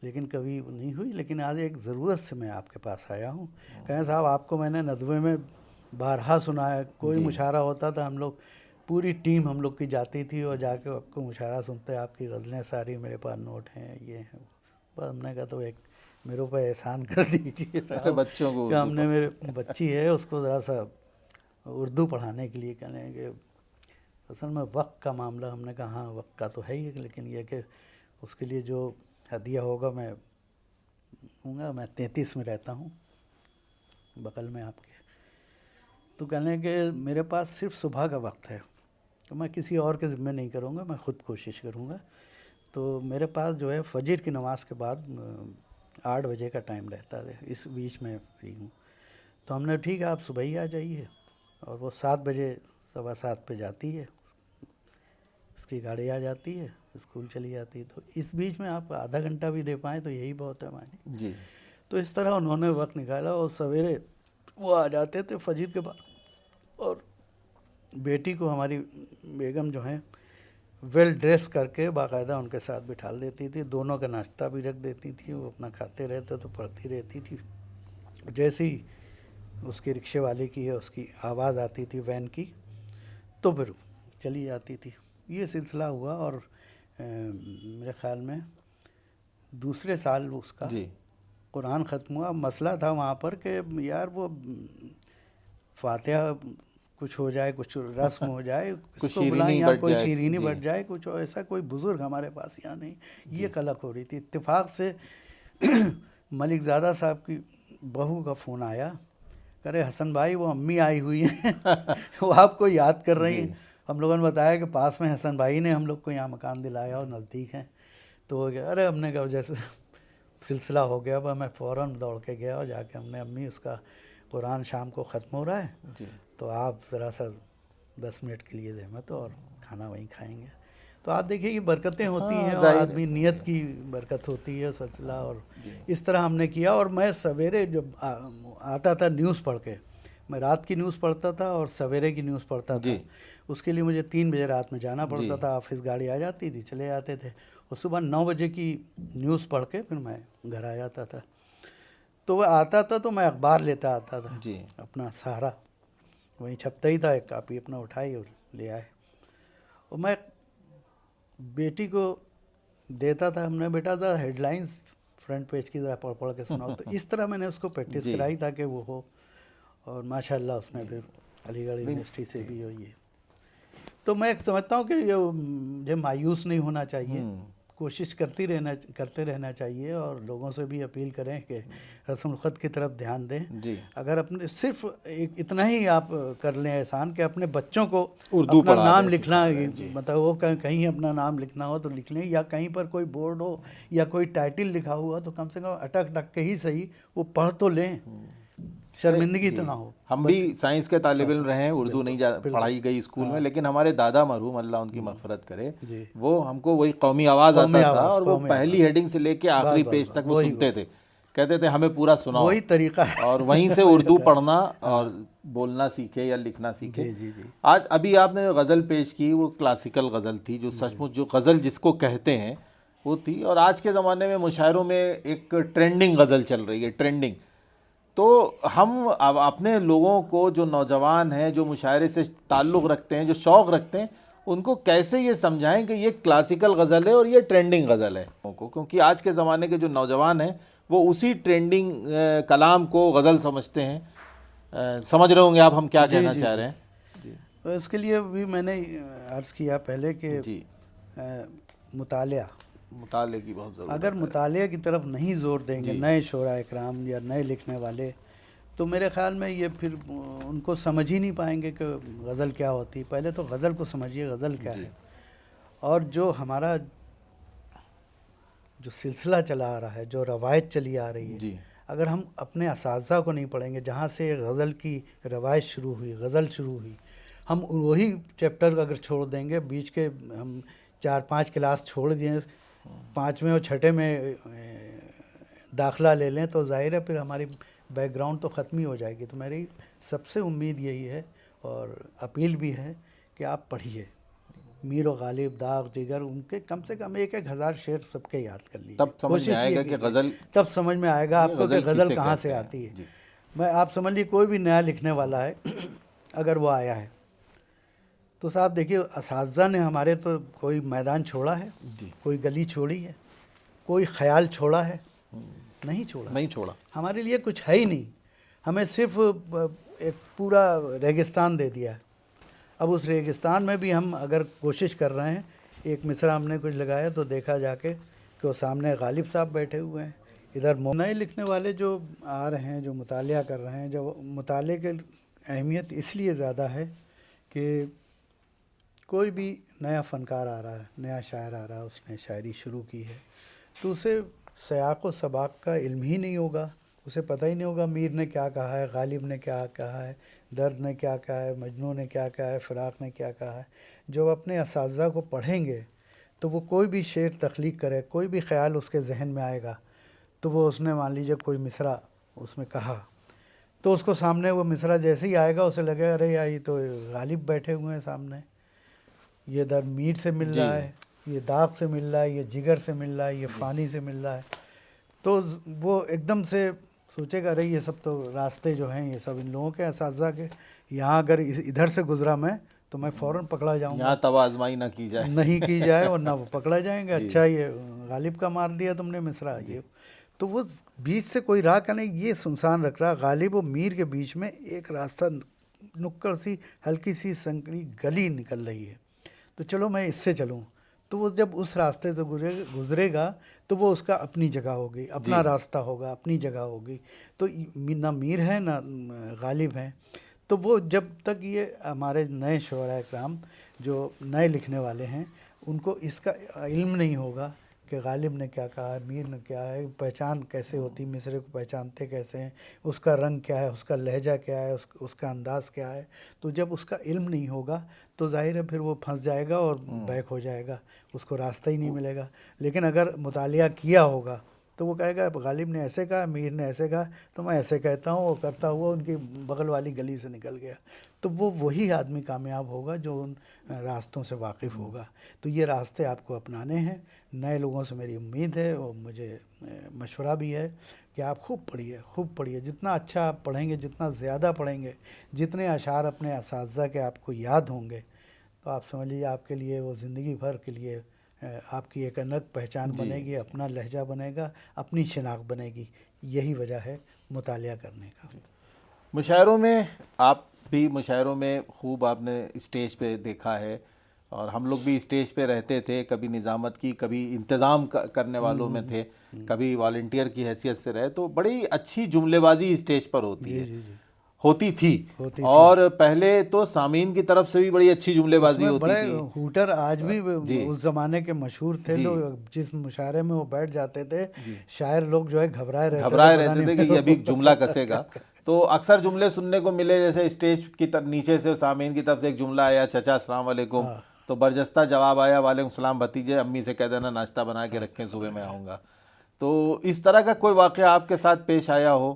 लेकिन कभी नहीं हुई। लेकिन आज एक ज़रूरत से मैं आपके पास आया हूँ। कहें साहब आपको मैंने नदवे में बारहा सुना है, कोई मुशायरा होता था, हम लोग पूरी टीम हम लोग की जाती थी और जाके आपको मुशायरा सुनते, आपकी गज़लें सारी मेरे पास नोट हैं, ये हैं। बस हमने कहा तो एक मेरे ऊपर एहसान कर दीजिए अरे साहब बच्चों को कि उर्दू हमने, मेरे बच्ची है उसको ज़रा सा उर्दू पढ़ाने के लिए। कहने कि असल में वक्त का मामला। हमने कहा हाँ वक्त का तो है ही, लेकिन यह कि उसके लिए जो हदिया होगा मैं दूँगा। मैं 33 में रहता हूँ, बगल में आपके। तो कहने कि मेरे पास सिर्फ सुबह का वक्त है, तो मैं किसी और के ज़िम्मे नहीं करूँगा, मैं ख़ुद कोशिश करूँगा। तो मेरे पास जो है फजर की नमाज़ के बाद 8 बजे का टाइम रहता है, इस बीच में फ्री हूँ। तो हमने ठीक है आप सुबह ही आ जाइए, और वो 7 बजे 7:15 पे जाती है, उसकी गाड़ी आ जाती है, स्कूल चली जाती है। तो इस बीच में आप आधा घंटा भी दे पाएँ तो यही बहुत है हमारी। जी। तो इस तरह उन्होंने वक्त निकाला, और सवेरे वो आ जाते थे फजर के बाद, और बेटी को हमारी बेगम जो हैं वेल ड्रेस करके बाकायदा उनके साथ बिठा देती थी, दोनों का नाश्ता भी रख देती थी, वो अपना खाते रहते तो पढ़ती रहती थी। जैसे ही उसकी रिक्शे वाले की है उसकी आवाज़ आती थी वैन की, तो फिर चली जाती थी। ये सिलसिला हुआ, और मेरे ख़्याल में दूसरे साल उसका जी। कुरान ख़त्म हुआ। मसला था वहाँ पर कि यार वो फातिहा कुछ हो जाए, कुछ रस्म हो जाए, कुछ इसको बुलाएं, शीरीनी यहाँ बट कोई जाए, शीरीनी जी। बट जाए, कुछ ऐसा कोई बुजुर्ग हमारे पास यहाँ नहीं। ये कलक हो रही थी। इत्तेफाक से मलिक ज़ादा साहब की बहू का फ़ोन आया, कह रहे हसन भाई वो अम्मी आई हुई हैं वो आपको याद कर रही हैं। हम लोगों ने बताया कि पास में हसन भाई ने हम लोग को यहाँ मकान दिलाया और नज़दीक हैं। तो वो गया, अरे हमने कहा जैसे सिलसिला हो गया, अब मैं फ़ौरन दौड़ के गया और जाके हमने, अम्मी उसका कुरान शाम को ख़त्म हो रहा है, जी। तो आप ज़रा सा 10 मिनट के लिए ज़हमत और खाना वहीं खाएंगे। तो आप देखिए कि बरकतें होती हाँ, हैं और जाहिर है। आदमी नियत की बरकत होती है सिलसिला। और इस तरह हमने किया। और मैं सवेरे जब आता था न्यूज़ पढ़ के, मैं रात की न्यूज़ पढ़ता था और सवेरे की न्यूज़ पढ़ता था। जी। उसके लिए मुझे 3 बजे रात में जाना जी। पड़ता था, ऑफिस गाड़ी आ जाती थी, चले जाते थे, और सुबह 9 बजे की न्यूज़ पढ़ के फिर मैं घर आ जाता था। तो वह आता था तो मैं अखबार लेता आता था, जी। अपना सहारा वहीं छपता ही था, एक कापी अपना उठाई और ले आए। और मैं बेटी को देता था, हमने बेटा था हेडलाइंस फ्रंट पेज की ज़रा पढ़ पढ़ के सुनाओ। तो इस तरह मैंने उसको प्रैक्टिस जी। कराई ताकि वो हो। और माशाल्लाह उसने फिर अलीगढ़ यूनिवर्सिटी से भी हुई है। तो मैं समझता हूँ कि ये मुझे मायूस नहीं होना चाहिए, कोशिश करते रहना चाहिए, और लोगों से भी अपील करें कि रस्म ख़त की तरफ ध्यान दें। जी। अगर अपने सिर्फ इतना ही आप कर लें एहसान कि अपने बच्चों को उर्दू अपना पढ़ा नाम दें, लिखना, सिखा दें, जी। मतलब वो कहीं अपना नाम लिखना हो तो लिख लें, या कहीं पर कोई बोर्ड हो या कोई टाइटल लिखा हुआ तो कम से कम अटक टक के ही सही वो पढ़ तो लें, शर्मिंदगी तो ना हो। हम बस भी साइंस के तालिब इल्म बस, रहे हैं, उर्दू नहीं बिल्कुल, पढ़ाई गई स्कूल में, हाँ। लेकिन हमारे दादा मरहूम अल्लाह उनकी मग़फ़िरत करे, जी। वो हमको वही कौमी आवाज़ कौमी आता था आवाज़, और वो कौमी पहली आवाज़, हेडिंग से लेके बस आखिरी बस पेज बस, तक वो वही सुनते वही थे, कहते थे हमें पूरा सुनाओ। वही तरीका है और वहीं से वही उर्दू तरीका है। पढ़ना और बोलना सीखे या लिखना सीखे। जी जी जी। आज अभी आपने जो गज़ल पेश की वो क्लासिकल गज़ल थी, जो सचमुच जो गज़ल जिसको कहते हैं वो थी। और आज के ज़माने में मुशायरों में एक ट्रेंडिंग गज़ल चल रही है, ट्रेंडिंग। तो हम अब अपने लोगों को, जो नौजवान हैं, जो मुशायरे से ताल्लुक़ रखते हैं, जो शौक़ रखते हैं, उनको कैसे ये समझाएं कि ये क्लासिकल गज़ल है और ये ट्रेंडिंग गज़ल है उनको, क्योंकि आज के ज़माने के जो नौजवान हैं वो उसी ट्रेंडिंग कलाम को गज़ल समझते हैं। समझ रहे होंगे आप हम क्या जी कहना जी चाह जी। रहे हैं। जी। तो इसके लिए भी मैंने अर्ज़ किया पहले कि जी। मुतालिया, मुताले की बहुत ज़रूरत अगर है। मुतालिया की तरफ नहीं ज़ोर देंगे जी। नए शोरा इकराम या नए लिखने वाले, तो मेरे ख़्याल में ये फिर उनको समझ ही नहीं पाएंगे कि गज़ल क्या होती है। पहले तो गज़ल को समझिए, गज़ल क्या जी। है। और जो हमारा जो सिलसिला चला आ रहा है, जो रवायत चली आ रही है, जी। अगर हम अपने असातिज़ा को नहीं पढ़ेंगे, जहाँ से गज़ल की रवायत शुरू हुई, गज़ल शुरू हुई, हम वही चैप्टर अगर छोड़ देंगे, बीच के हम 4-5 क्लास छोड़ दिए, 5वें और 6ठे में दाखिला ले लें, तो ज़ाहिर है फिर हमारी बैकग्राउंड तो ख़त्म ही हो जाएगी। तो मेरी सबसे उम्मीद यही है और अपील भी है कि आप पढ़िए मीर और गालिब, दाग, जिगर, उनके कम से कम 1-1 हज़ार शेर सबके याद कर लीजिए। तब समझ में कोशिश ये आएगा कि कीजिए, गज़ल, तब समझ में आएगा ये आपको कि गज़ल गज़ल किसे कहाँ कहते से हैं। आती है। जी। मैं, आप समझ लीजिए कोई भी नया लिखने वाला है अगर वो आया है तो साहब देखिए, असातिज़ा ने हमारे तो कोई मैदान छोड़ा है, जी। कोई गली छोड़ी है, कोई ख्याल छोड़ा है? नहीं छोड़ा। नहीं छोड़ा। हमारे लिए कुछ है ही नहीं, हमें सिर्फ एक पूरा रेगिस्तान दे दिया है। अब उस रेगिस्तान में भी हम अगर कोशिश कर रहे हैं, एक मिसरा हमने कुछ लगाया तो देखा जाके कि वो सामने गालिब साहब बैठे हुए हैं, इधर नए लिखने वाले जो आ रहे हैं, जो मुतालिया कर रहे हैं, जो मुताले की अहमियत इसलिए ज़्यादा है कि कोई भी नया फ़नकार आ रहा है, नया शायर आ रहा है, उसने शायरी शुरू की है, तो उसे सयाक़ व सबाक़ का इल्म ही नहीं होगा, उसे पता ही नहीं होगा मीर ने क्या कहा है, गालिब ने क्या कहा है, दर्द ने क्या कहा है, मजनू ने क्या कहा है, फ़िराक़ ने क्या कहा है। जब अपने असातिज़ा को पढ़ेंगे तो वो कोई भी शेर तख्लीक़ करे, कोई भी ख़्याल उसके जहन में आएगा, तो वो उसने मान लीजिए कोई मिसरा उसमें कहा, तो उसको सामने वो मिसरा जैसे ही आएगा उसे लगेगा अरे यार ये तो गालिब बैठे हुए हैं सामने, ये दर मीर से मिल रहा है, ये दाग से मिल रहा है, ये जिगर से मिल रहा है, ये फ़ानी से मिल रहा है। तो वो एकदम से सोचेगा अरे ये सब तो रास्ते जो हैं ये सब इन लोगों के असातिज़ा के, यहाँ अगर इधर से गुज़रा मैं तो मैं फ़ौरन पकड़ा जाऊँगा, यहाँ तब आजमाई ना की जाए। नहीं की जाए और ना वो पकड़ा जाएंगे। अच्छा ये गालिब का मार दिया तुमने मिसरा, ये तो वो बीच से कोई राह का नहीं, ये सुनसान रख रहा। गालिब और मीर के बीच में एक रास्ता नुक्कड़ सी हल्की सी संकरी गली निकल रही है, तो चलो मैं इससे चलूँ। तो वो जब उस रास्ते से गुजरेगा तो वो उसका अपनी जगह होगी, अपना जी। रास्ता होगा, अपनी जगह होगी। तो ना मीर है ना गालिब है। तो वो जब तक ये हमारे नए शुअरा कराम जो नए लिखने वाले हैं उनको इसका इल्म नहीं होगा कि गालिब ने क्या कहा है, मीर ने क्या है, पहचान कैसे होती, मिसरे को पहचानते कैसे हैं, उसका रंग क्या है, उसका लहजा क्या है, उसका अंदाज़ क्या है। तो जब उसका इल्म नहीं होगा तो जाहिर है फिर वो फंस जाएगा और बैक हो जाएगा, उसको रास्ता ही नहीं मिलेगा। लेकिन अगर मुतालिया किया होगा तो वो कहेगा गालिब ने ऐसे कहा, मीर ने ऐसे कहा, तो मैं ऐसे कहता हूँ, वो करता हुआ उनकी बगल वाली गली से निकल गया। तो वो वही आदमी कामयाब होगा जो उन रास्तों से वाकिफ़ होगा। तो ये रास्ते आपको अपनाने हैं। नए लोगों से मेरी उम्मीद है और मुझे मशवरा भी है कि आप खूब पढ़िए, खूब पढ़िए। जितना अच्छा आप पढ़ेंगे, जितना ज़्यादा पढ़ेंगे, जितने अशार अपने असातिज़ा के आपको याद होंगे, तो आप समझ लीजिए आपके लिए वो ज़िंदगी भर के लिए आपकी एक अलग पहचान जी। बनेगी, अपना लहजा बनेगा, अपनी शिनाख्त बनेगी। यही वजह है मुतालिया करने का। मुशायरों में आप भी मुशायरों में खूब आपने स्टेज पे देखा है, और हम लोग भी स्टेज पे रहते थे, कभी निज़ामत की, कभी इंतज़ाम करने वालों में थे, कभी वॉलंटियर की हैसियत से रहे। तो बड़ी अच्छी जुमलेबाजी स्टेज पर होती जी है, जी जी होती थी। होती थी। और पहले तो सामीन की तरफ से भी बड़ी अच्छी जुमलेबाजी उसमें होती बड़े थी। हूटर आज भी जी। उस ज़माने के मशहूर थे। जी। लोग जिस मुशायरे में वो बैठ जाते थे, जी। शायर लोग जो है घबराए रहते थे, घबराए पता रहते नहीं थे कि ये अभी जुमला कसेगा। तो अक्सर जुमले सुनने को मिले, जैसे स्टेज की नीचे से सामीन की तरफ से एक जुमला आया, चचा अस्सलाम वालेकुम, हाँ तो बरजस्ता जवाब आया, वालेकुम सलाम भतीजे, अम्मी से कह देना नाश्ता बना के रखें, सुबह मैं आऊँगा। तो इस तरह का कोई वाक़या आपके साथ पेश आया हो,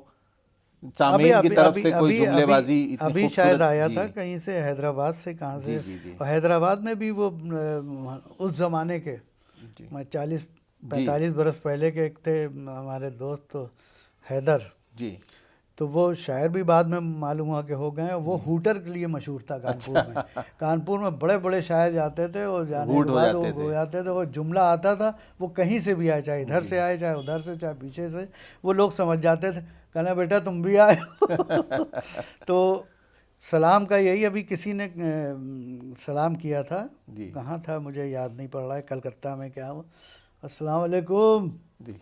अभी सामीन की अभी तरफ अभी से कोई अभी अभी जुमलेबाजी इतनी अभी शायद खूबसूरत? आया जी। था कहीं से, हैदराबाद से, कहाँ जी। से। जी। जी। और हैदराबाद में भी वो उस ज़माने के जी। 40-45 बरस पहले के एक थे हमारे दोस्त, तो हैदर। जी। तो वो शायर भी बाद में मालूम हुआ कि हो गए। वो हूटर के लिए मशहूर था कानपुर में। कानपुर में बड़े बड़े शायर जाते थे और जाने के हूट हो बाद वो जाते हो थे। जाते थे। वो जुमला आता था, वो कहीं से भी आए, चाहे इधर जी। से आए, चाहे उधर से, चाहे पीछे से, वो लोग समझ जाते थे। कहना बेटा तुम भी आए हो। तो सलाम का यही अभी किसी ने सलाम किया था, जी। कहाँ था मुझे याद नहीं पड़ रहा है, कलकत्ता में क्या हुआ, अस्सलाम वालेकुम। जी।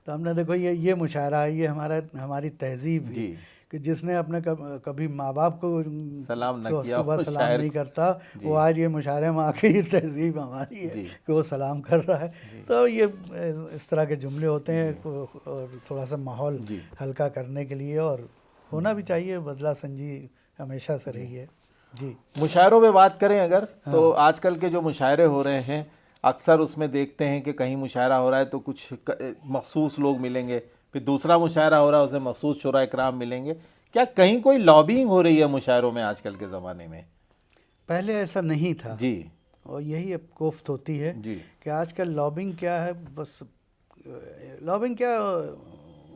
तो हमने देखो ये मुशायरा है, ये हमारी तहजीब है जी। कि जिसने अपने कभी माँ बाप को सलाम न किया सुबह हो सलाम शायर नहीं को। करता, वो जी। आज ये मुशायरे में आके ये तहजीब हमारी है जी। कि वो सलाम कर रहा है। जी। तो ये इस तरह के जुमले होते हैं और थोड़ा सा माहौल जी। हल्का करने के लिए, और होना भी चाहिए, बदला संजी हमेशा से रही है। जी मुशायरों में बात करें अगर, तो हाँ आजकल के जो मुशायरे हो रहे हैं, अक्सर उसमें देखते हैं कि कहीं मुशायरा हो रहा है तो कुछ मखसूस लोग मिलेंगे, फिर दूसरा मुशायरा हो रहा है उसमें मखसूस शुरा इकराम मिलेंगे। क्या कहीं कोई लॉबिंग हो रही है मुशायरों में आजकल के ज़माने में? पहले ऐसा नहीं था, जी। और यही अब कोफ्त होती है जी। कि आजकल लॉबिंग क्या है, बस लॉबिंग क्या,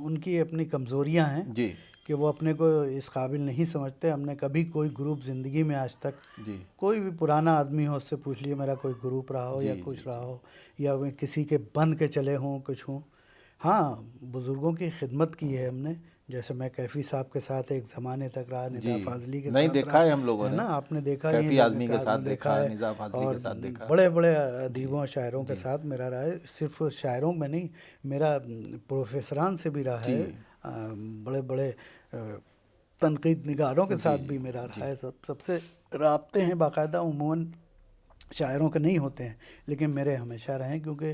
उनकी अपनी कमज़ोरियां हैं जी। कि वो अपने को इस काबिल नहीं समझते। हमने कभी कोई ग्रुप ज़िंदगी में आज तक, जी। कोई भी पुराना आदमी हो उससे पूछ लिए, मेरा कोई ग्रुप रहा हो जी। या जी। कुछ रहा जी। हो, या मैं किसी के बंद के चले हों कुछ हों। हाँ, बुज़ुर्गों की खिदमत की है हमने, जैसे मैं कैफ़ी साहब के साथ एक ज़माने तक रहा, जी। निज़ा फाजली के नहीं, साथ देखा रहा, है हम लोगों है ने, ना, आपने देखा, ये कैफी आज़मी के साथ देखा देखा, है। निज़ा फाजली के और साथ देखा। बड़े बड़े जी। अदीबों शायरों के जी। साथ मेरा रहा है, सिर्फ शायरों में नहीं, मेरा प्रोफेसरान से भी रहा जी। है, बड़े बड़े तनकीद निगारों के जी। साथ जी। भी मेरा रहा जी। है। सबसे राब्ते हैं बाकायदा, उमूमन शायरों के नहीं होते हैं, लेकिन मेरे हमेशा रहे, क्योंकि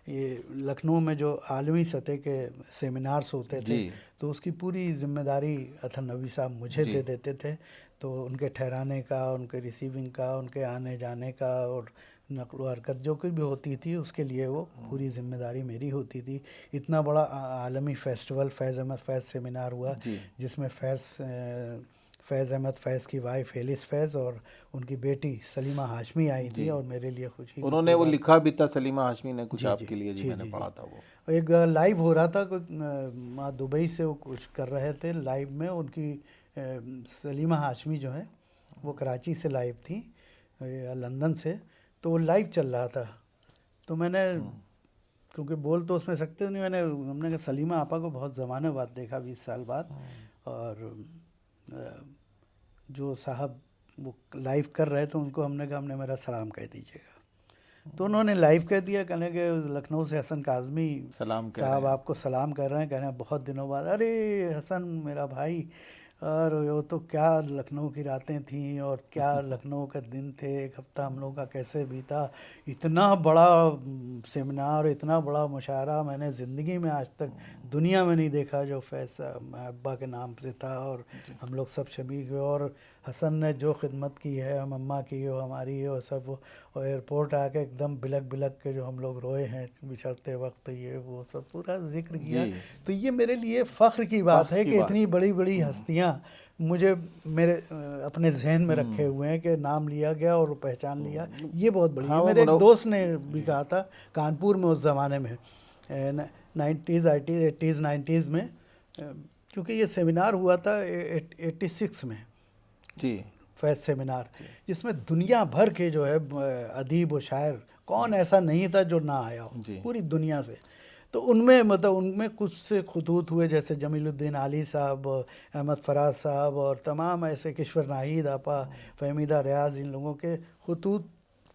ये लखनऊ में जो आलमी सतह के सेमिनार्स होते थे, जी। तो उसकी पूरी जिम्मेदारी अथर नबी साहब मुझे जी। दे देते थे। तो उनके ठहराने का, उनके रिसीविंग का, उनके आने जाने का, और नकलो हरकत जो कुछ भी होती थी उसके लिए वो पूरी जिम्मेदारी मेरी होती थी। इतना बड़ा आलमी फेस्टिवल फैज़ अहमद फैज़ सेमिनार हुआ, जी। जिसमें फैज़ अहमद फैज़ की वाइफ एलिस फैज़ और उनकी बेटी सलीमा हाशमी आई थी, जी। और मेरे लिए खुशी की उन्होंने कोई वो बात। लिखा भी था, सलीमा हाशमी ने कुछ जी जी आपके लिए, जी जी मैंने जी पढ़ा जी। था वो। एक लाइव हो रहा था, कुछ वहाँ दुबई से वो कुछ कर रहे थे लाइव में, उनकी सलीमा हाशमी जो है वो कराची से लाइव थी या लंदन से, तो वो लाइव चल रहा था। तो मैंने, क्योंकि बोल तो उसमें सकते नहीं, हमने कहा सलीमा आपा को बहुत ज़माने बाद देखा, 20 साल बाद, और जो साहब वो लाइव कर रहे थे उनको हमने कहा हमने मेरा सलाम कह दीजिएगा। तो उन्होंने लाइव कह दिया, कहने के लखनऊ से हसन काज़मी सलाम कह रहे साहब हैं। आपको सलाम कर रहे हैं, कह रहे हैं बहुत दिनों बाद। अरे हसन मेरा भाई, और वो तो क्या लखनऊ की रातें थीं और क्या लखनऊ का दिन थे, एक हफ्ता हम लोग का कैसे बीता। इतना बड़ा सेमिनार, इतना बड़ा मुशायरा मैंने ज़िंदगी में आज तक दुनिया में नहीं देखा जो फैज़ अब्बा के नाम से था, और हम लोग सब शरीक हुए। और हसन ने जो खिदमत की है, हम अम्मा की हो, हमारी हो, सब वो। और एयरपोर्ट आके एकदम बिलक बिलक के जो हम लोग रोए हैं बिछड़ते वक्त, ये वो सब पूरा जिक्र किया। जी। तो ये मेरे लिए फ़ख्र की बात फ़ख्र है की कि बात। इतनी बड़ी बड़ी हस्तियाँ मुझे मेरे अपने जहन में रखे हुए हैं कि नाम लिया गया और पहचान लिया, ये बहुत बड़ी हाँ, है। वो मेरे एक दोस्त ने भी कहा था कानपुर में उस ज़माने में 90s 80s 90s में, क्योंकि ये सेमिनार हुआ था 86 में, जी फैज़ सेमिनार, जिसमें दुनिया भर के जो है अदीब व शायर, कौन ऐसा नहीं था जो ना आया हो जी। पूरी दुनिया से। तो उनमें मतलब उनमें कुछ से खतूत हुए, जैसे जमीलुद्दीन आली साहब, अहमद फराज साहब और तमाम ऐसे, किश्वर नाहिद आपा, फहमीदा रियाज, इन लोगों के खतूत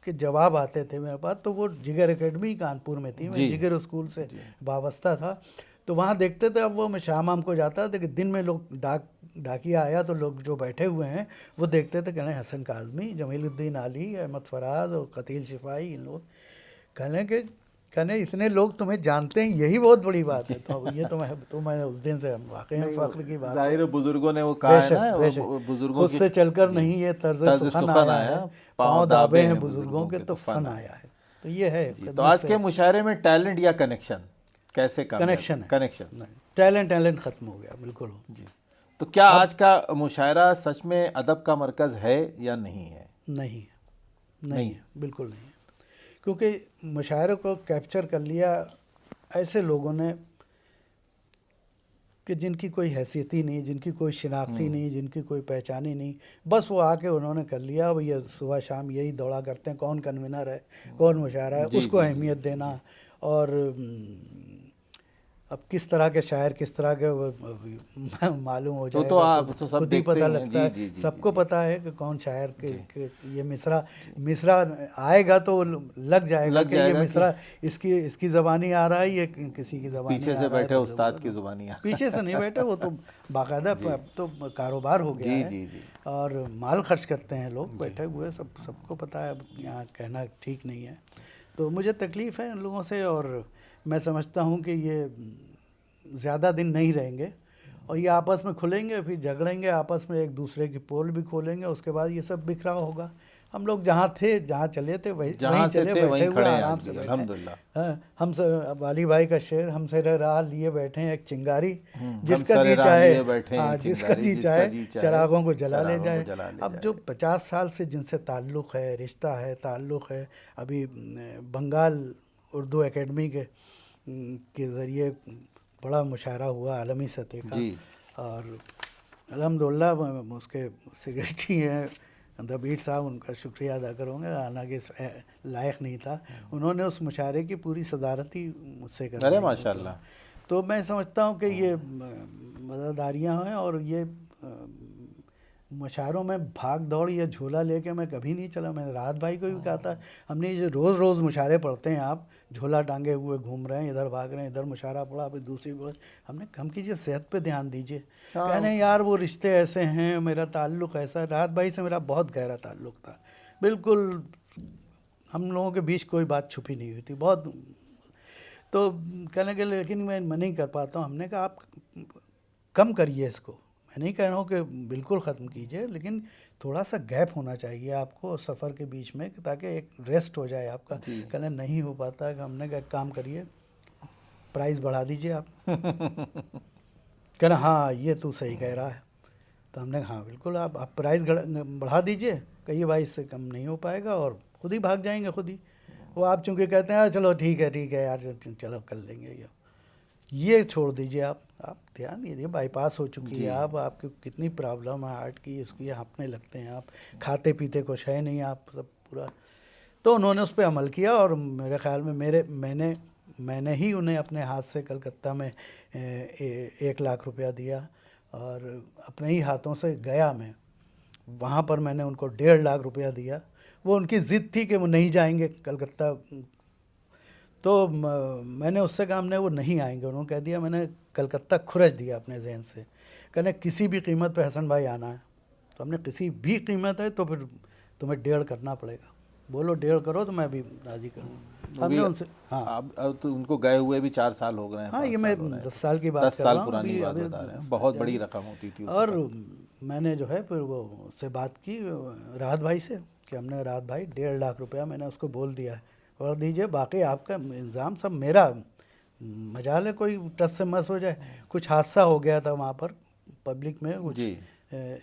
के जवाब आते थे मेरे पास। तो वो जिगर एकेडमी कानपुर में थी, मैं जी। जिगर स्कूल से वाबस्ता था, तो वहाँ देखते थे। अब वो मैं शाम को जाता था कि दिन में लोग डाकिया आया तो लोग जो बैठे हुए हैं वो देखते थे, कहने हसन काज़मी, जमीलुद्दीन आली, अहमद फराज और कतील शिफाई, इन लोग। कहने इतने लोग तुम्हें जानते हैं, यही बहुत बड़ी बात है। तो ये तो मैं उस दिन से वाकई में फ़ख्र की बात है। जाहिर है बुजुर्गों ने वो कहा है बेशक ना, बेशक, बुजुर्गों खुद की से चलकर जी, नहीं ये तर्ज तर्ज सुखन सुखन आया आया, है, पाँव पाँव दाबे दाबे हैं हैं बुजुर्गों के तो फन आया है। तो ये है जी। तो खिदमत आज से के मुशायरे में टैलेंट या कनेक्शन कैसे कामयाब? कनेक्शन है। कनेक्शन। नहीं, टैलेंट ख़त्म हो गया बिल्कुल। जी। तो क्या अब आज का मुशायरा सच में अदब का मरकज़ है या नहीं है? नहीं है, नहीं नहीं। है, बिल्कुल नहीं है। क्योंकि मुशायरे को कैप्चर कर लिया ऐसे लोगों ने कि जिनकी कोई हैसियत ही नहीं, जिनकी कोई शिनाख्त ही नहीं, जिनकी कोई पहचान ही नहीं, बस वो आके उन्होंने कर लिया। भैया सुबह शाम यही दौड़ा करते हैं, कौन कन्वीनर है, कौन मुशायरा है, जी उसको जी जी अहमियत जी देना। जी। और अब किस तरह के शायर किस तरह के मालूम हो तो जाएगा, आप खुद तो सब खुद ही देखते पता ही हैं। लगता जी है। जी जी सबको जी पता है कि कौन शायर जी के ये मिसरा आएगा तो लग जाएगा लग कि ये जाएगा कि मिसरा इसकी ज़बानी आ रहा है, ये किसी की ज़बानी पीछे आ से रहा है। बैठे तो उस्ताद की ज़ुबानियाँ। पीछे से नहीं बैठे, वो तो बाकायदा जी अब तो कारोबार हो गया जी है, जी जी और माल खर्च करते हैं लोग जी बैठे हुए, सबको पता है। अब यहाँ कहना ठीक नहीं है। तो मुझे तकलीफ़ है इन लोगों से, और मैं समझता हूँ कि ये ज़्यादा दिन नहीं रहेंगे, और ये आपस में खुलेंगे, फिर झगड़ेंगे आपस में, एक दूसरे की पोल भी खोलेंगे, उसके बाद ये सब बिखरा होगा। हम लोग जहाँ थे, जहाँ चले थे, वहीं जहाँ से चले, थे बैठे वहीं हुए खड़े हैं आराम आज से भी, बैठे हैं। अल्हम्दुलिल्लाह। हाँ, हमसे वाली भाई का शेर, हमसे राह लिए बैठे हैं एक चिंगारी, हम जिसका सरे जी राह चाहे, लिए बैठे हैं हाँ, एक जिसका चिंगारी, जी जिसका चाहे जी चाहे चरागों को जला ले चरागों को जाए। जला ले अब जाए। जो 50 साल से जिनसे ताल्लुक़ है, रिश्ता है, ताल्लुक़ है, अभी बंगाल उर्दू एकेडमी के ज़रिए बड़ा मुशायरा हुआ आलमी सतह का, जी और अल्हम्दुलिल्लाह उसके सेक्रेटरी हैं दबीर साहब, उनका शुक्रिया अदा करूँगा, हालांकि लायक नहीं था। उन्होंने उस मुशायरे की पूरी सदारत ही मुझसे अरे करवाई माशाल्लाह। तो मैं समझता हूँ कि ये मज़ेदारियाँ हैं, और ये मुशायरों में भाग दौड़ या झोला लेके मैं कभी नहीं चला। मैंने राहत भाई को भी कहा था, हमने ये रोज़ रोज़ मुशायरे पढ़ते हैं, आप झोला टांगे हुए घूम रहे हैं, इधर भाग रहे हैं, इधर मुशायरा पढ़ा, फिर दूसरी पढ़ा। हमने कम कीजिए, सेहत पे ध्यान दीजिए। कहने यार वो रिश्ते ऐसे हैं, मेरा ताल्लुक़ ऐसा। राहत भाई से मेरा बहुत गहरा ताल्लुक़ था, बिल्कुल हम लोगों के बीच कोई बात छुपी नहीं हुई थी बहुत। तो कहने के लेकिन मैं नहीं कर पाता हूँ। हमने कहा आप कम करिए इसको, मैं नहीं कह रहा हूँ कि बिल्कुल ख़त्म कीजिए, लेकिन थोड़ा सा गैप होना चाहिए आपको सफ़र के बीच में, ताकि एक रेस्ट हो जाए आपका। कहना नहीं हो पाता। हमने कहा काम करिए, प्राइस बढ़ा दीजिए आप। कहना हाँ ये तू सही कह रहा है। तो हमने हाँ बिल्कुल, आप प्राइस बढ़ा दीजिए, कहिए भाई इससे कम नहीं हो पाएगा, और ख़ुद ही भाग जाएंगे खुद ही। वो आप चूँकि कहते हैं चलो ठीक है यार, चलो कर लेंगे, ये छोड़ दीजिए। आप ध्यान दीजिए, बाईपास हो चुकी है, आपकी कितनी प्रॉब्लम है हार्ट की, इसकी हाँफने लगते हैं आप, खाते पीते कुछ है नहीं आप, सब पूरा। तो उन्होंने उस पर अमल किया, और मेरे ख़्याल में मैंने ही उन्हें अपने हाथ से कलकत्ता में 1 लाख रुपया दिया, और अपने ही हाथों से गया मैं वहाँ पर मैंने उनको 1.5 लाख रुपया दिया। वो उनकी ज़िद थी कि वो नहीं जाएंगे कलकत्ता, तो मैंने उससे कहा हमने वो नहीं आएंगे। उन्होंने कह दिया, मैंने कलकत्ता खुरच दिया अपने जहन से, कहने किसी भी कीमत पे हसन भाई आना है। तो हमने किसी भी कीमत है तो फिर तुम्हें 1.5 करना पड़ेगा, बोलो 1.5 करो तो मैं भी राज़ी करूँ। हमने उनसे, हाँ अब तो उनको गए हुए भी 4 साल हो गए हैं, हाँ, 5 ये साल मैं हो रहे हैं। 10 साल की बात 10 कर साल रहा हूँ पुरानी अभी बात अभी बता रहे हैं, बहुत बड़ी रकम होती थी उस और वक्त। मैंने जो है फिर वो उससे बात की राहत भाई से कि हमने राहत भाई 1.5 लाख रुपया मैंने उसको बोल दिया है और दीजिए, बाकी आपका इंतज़ाम सब मेरा, मजाल है कोई टस से मस हो जाए। कुछ हादसा हो गया था वहाँ पर पब्लिक में, कुछ जी।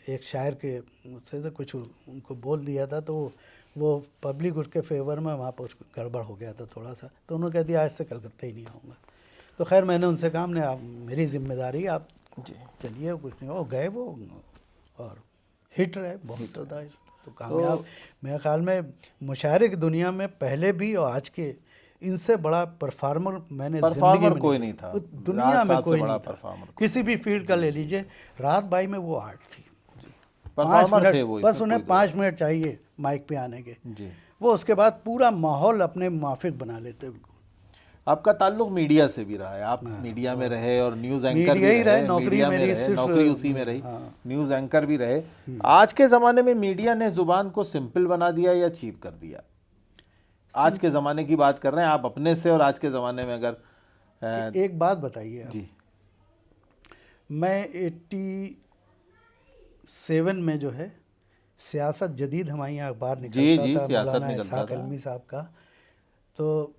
एक शायर के से तो कुछ उनको बोल दिया था, तो वो पब्लिक उसके फेवर में वहाँ पर गड़बड़ हो गया था थोड़ा सा, तो उन्होंने कह दिया आज से कलकत्ता ही नहीं आऊँगा। तो खैर मैंने उनसे कहा हमने, आप मेरी जिम्मेदारी, आप जी। चलिए, कुछ नहीं हो गए वो, और हिट रहे बहुत ज़्यादा, तो कामयाब। मेरे ख्याल में मुशायरे की दुनिया में पहले भी और आज के इनसे बड़ा परफार्मर मैंने ज़िंदगी परफॉर्मर में कोई नहीं नहीं था, वो दुनिया राहत में साहब से कोई बड़ा नहीं था, परफॉर्मर किसी भी फील्ड का ले लीजिए। राहत भाई में वो आर्ट थी, 5 परफॉर्मर थे मिनट वो, बस, इसमें उन्हें कोई 5 मिनट चाहिए माइक पे आने के, जी। वो उसके बाद पूरा माहौल अपने माफिक बना लेते उनको। आपका ताल्लुक मीडिया से भी रहा है, आप मीडिया में रहे और न्यूज़ एंकर मीडिया भी ही रहे, रहे, नौकरी मीडिया में मेरी रहे, सिर्फ नौकरी उसी में रही, हाँ। न्यूज़ एंकर भी रहे। आज के ज़माने में मीडिया ने ज़ुबान को सिंपल बना दिया या चीप कर दिया? आज के ज़माने की बात कर रहे हैं आप अपने से, और आज के ज़माने में अगर एक बात बताइए आप, जी मैं 87 में जो है सियासत जदीद हमारे यहाँ अखबार जी निकलता जी था, सियासत मौलाना निकलता इसहाक था। अलमी साहब का, तो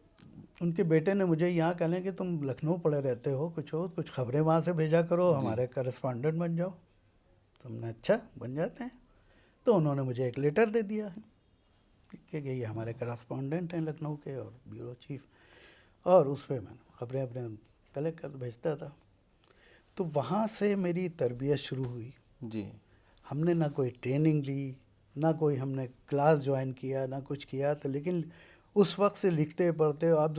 उनके बेटे ने मुझे यहाँ कहने कि तुम लखनऊ पड़े रहते हो, कुछ खबरें वहाँ से भेजा करो, हमारे करस्पॉन्डेंट बन जाओ। तो हमने अच्छा बन जाते हैं, तो उन्होंने मुझे एक लेटर दे दिया है कि ये हमारे करस्पॉन्डेंट हैं लखनऊ के और ब्यूरो चीफ, और उस पर मैं खबरें अपने कलेक्ट कर भेजता था। तो वहाँ से मेरी तरबियत शुरू हुई। जी। हमने ना कोई ट्रेनिंग ली, ना कोई हमने क्लास ज्वाइन किया, ना कुछ किया, तो लेकिन उस वक्त से लिखते पढ़ते, उस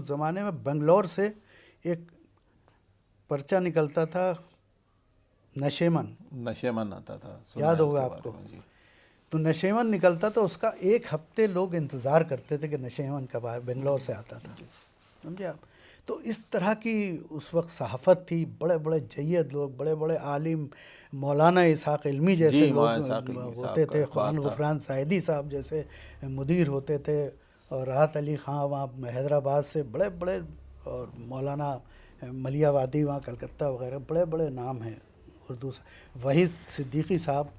ज़माने में बेंगलोर से एक पर्चा निकलता था, नशेमन आता था, सुना याद है होगा उसके आपको। बारे में। जी। तो नशेमन निकलता तो उसका 1 हफ्ते लोग इंतज़ार करते थे कि नशेमन कब आए, बेंगलोर से आता था, समझे आप। तो इस तरह की उस वक्त सहाफ़त थी, बड़े बड़े जय्यद लोग, बड़े बड़े आलिम, मौलाना इसहाक इल्मी जैसे जी, लोग मौलाना इसहाक इल्मी साहब होते का थे, अखबार खान था। गुफरान सैदी साहब जैसे मुदीर होते थे, और राहत अली ख़ां वहाँ हैदराबाद से बड़े बड़े, और मौलाना मलियावादी वहाँ कलकत्ता वगैरह, बड़े बड़े नाम हैं उर्दू से। वही सिद्दीकी साहब